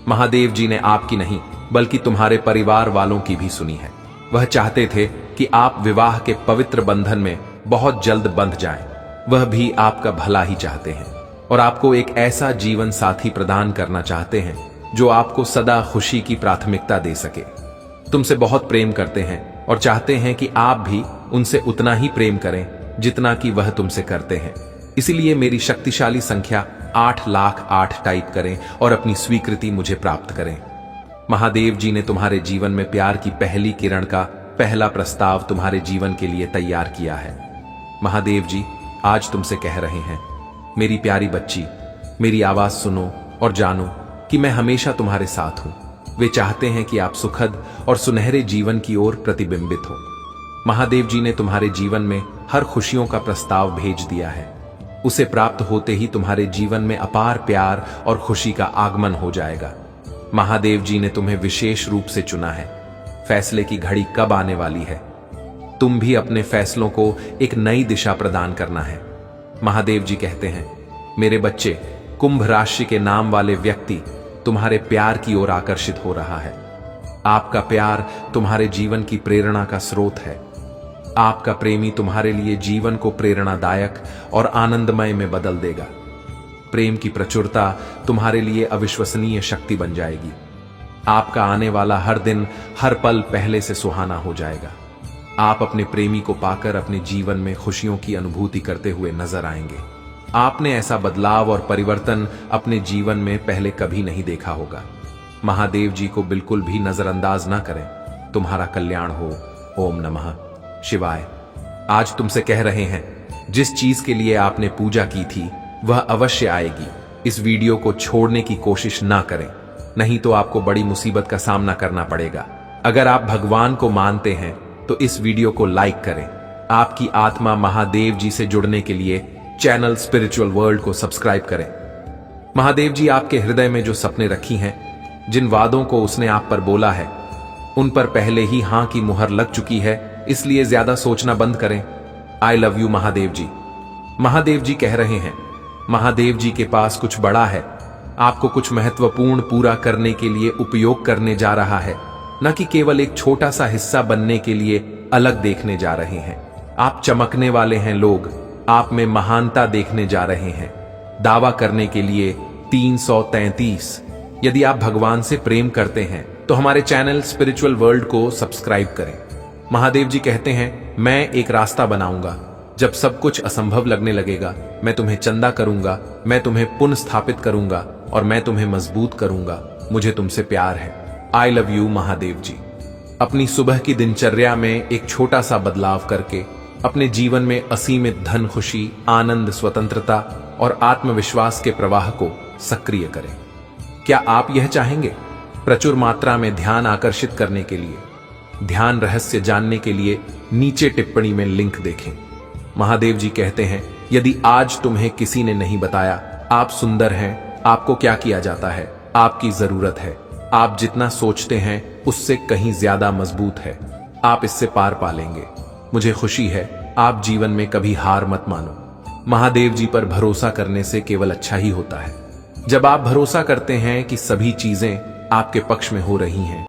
महादेव जी ने आपकी नहीं बल्कि तुम्हारे परिवार वालों की भी सुनी है। वह चाहते थे कि आप विवाह के पवित्र बंधन में बहुत जल्द बंध जाएं। वह भी आपका भला ही चाहते हैं और आपको एक ऐसा जीवन साथी प्रदान करना चाहते हैं जो आपको सदा खुशी की प्राथमिकता दे सके। तुमसे बहुत प्रेम करते हैं और चाहते हैं कि आप भी उनसे उतना ही प्रेम करें जितना कि वह तुमसे करते हैं। इसीलिए मेरी शक्तिशाली संख्या 8,08,000 टाइप करें और अपनी स्वीकृति मुझे प्राप्त करें। महादेव जी ने तुम्हारे जीवन में प्यार की पहली किरण का पहला प्रस्ताव तुम्हारे जीवन के लिए तैयार किया है। महादेव जी आज तुमसे कह रहे हैं, मेरी प्यारी बच्ची, मेरी आवाज सुनो और जानो कि मैं हमेशा तुम्हारे साथ हूं। वे चाहते हैं कि आप सुखद और सुनहरे जीवन की ओर प्रतिबिंबित हो। महादेव जी ने तुम्हारे जीवन में हर खुशियों का प्रस्ताव भेज दिया है। उसे प्राप्त होते ही तुम्हारे जीवन में अपार प्यार और खुशी का आगमन हो जाएगा। महादेव जी ने तुम्हें विशेष रूप से चुना है। फैसले की घड़ी कब आने वाली है? तुम भी अपने फैसलों को एक नई दिशा प्रदान करना है। महादेव जी कहते हैं, मेरे बच्चे, कुंभ राशि के नाम वाले व्यक्ति तुम्हारे प्यार की ओर आकर्षित हो रहा है। आपका प्यार तुम्हारे जीवन की प्रेरणा का स्रोत है। आपका प्रेमी तुम्हारे लिए जीवन को प्रेरणादायक और आनंदमय में बदल देगा। प्रेम की प्रचुरता तुम्हारे लिए अविश्वसनीय शक्ति बन जाएगी। आपका आने वाला हर दिन, हर पल पहले से सुहाना हो जाएगा। आप अपने प्रेमी को पाकर अपने जीवन में खुशियों की अनुभूति करते हुए नजर आएंगे। आपने ऐसा बदलाव और परिवर्तन अपने जीवन में पहले कभी नहीं देखा होगा। महादेव जी को बिल्कुल भी नजरअंदाज ना करें। तुम्हारा कल्याण हो। ओम नमः शिवाय। आज तुमसे कह रहे हैं, जिस चीज के लिए आपने पूजा की थी वह अवश्य आएगी। इस वीडियो को छोड़ने की कोशिश ना करें, नहीं तो आपको बड़ी मुसीबत का सामना करना पड़ेगा। अगर आप भगवान को मानते हैं तो इस वीडियो को लाइक करें। आपकी आत्मा महादेव जी से जुड़ने के लिए चैनल स्पिरिचुअल वर्ल्ड को सब्सक्राइब करें। महादेव जी आपके हृदय में जो सपने रखी हैं, जिन वादों को उसने आप पर बोला है, उन पर पहले ही हां की मुहर लग चुकी है, इसलिए ज्यादा सोचना बंद करें। आई लव यू महादेव जी। महादेव जी कह रहे हैं, महादेव जी के पास कुछ बड़ा है। आपको कुछ महत्वपूर्ण पूरा करने के लिए उपयोग करने जा रहा है, न कि केवल एक छोटा सा हिस्सा बनने के लिए अलग देखने जा रहे हैं। आप चमकने वाले हैं लोग, आप में महानता देखने जा रहे हैं। दावा करने के लिए 333। यदि आप भगवान से प्रेम करते हैं तो हमारे चैनल स्पिरिचुअल वर्ल्ड को सब्सक्राइब करें। महादेव जी कहते हैं, मैं एक रास्ता बनाऊंगा। जब सब कुछ असंभव लगने लगेगा, मैं तुम्हें चंदा करूंगा, मैं तुम्हें पुनः स्थापित करूंगा और मैं तुम्हें मजबूत करूंगा। मुझे तुमसे प्यार है। आई लव यू महादेव जी। अपनी सुबह की दिनचर्या में एक छोटा सा बदलाव करके अपने जीवन में असीमित धन, खुशी, आनंद, स्वतंत्रता और आत्मविश्वास के प्रवाह को सक्रिय करें। क्या आप यह चाहेंगे? प्रचुर मात्रा में ध्यान आकर्षित करने के लिए, ध्यान रहस्य जानने के लिए नीचे टिप्पणी में लिंक देखें। महादेव जी कहते हैं, यदि आज तुम्हें किसी ने नहीं बताया आप सुंदर हैं, आपको क्या किया जाता है, आपकी जरूरत है, आप जितना सोचते हैं उससे कहीं ज्यादा मजबूत है, आप इससे पार पा लेंगे। मुझे खुशी है। आप जीवन में कभी हार मत मानो। महादेव जी पर भरोसा करने से केवल अच्छा ही होता है। जब आप भरोसा करते हैं कि सभी चीजें आपके पक्ष में हो रही हैं,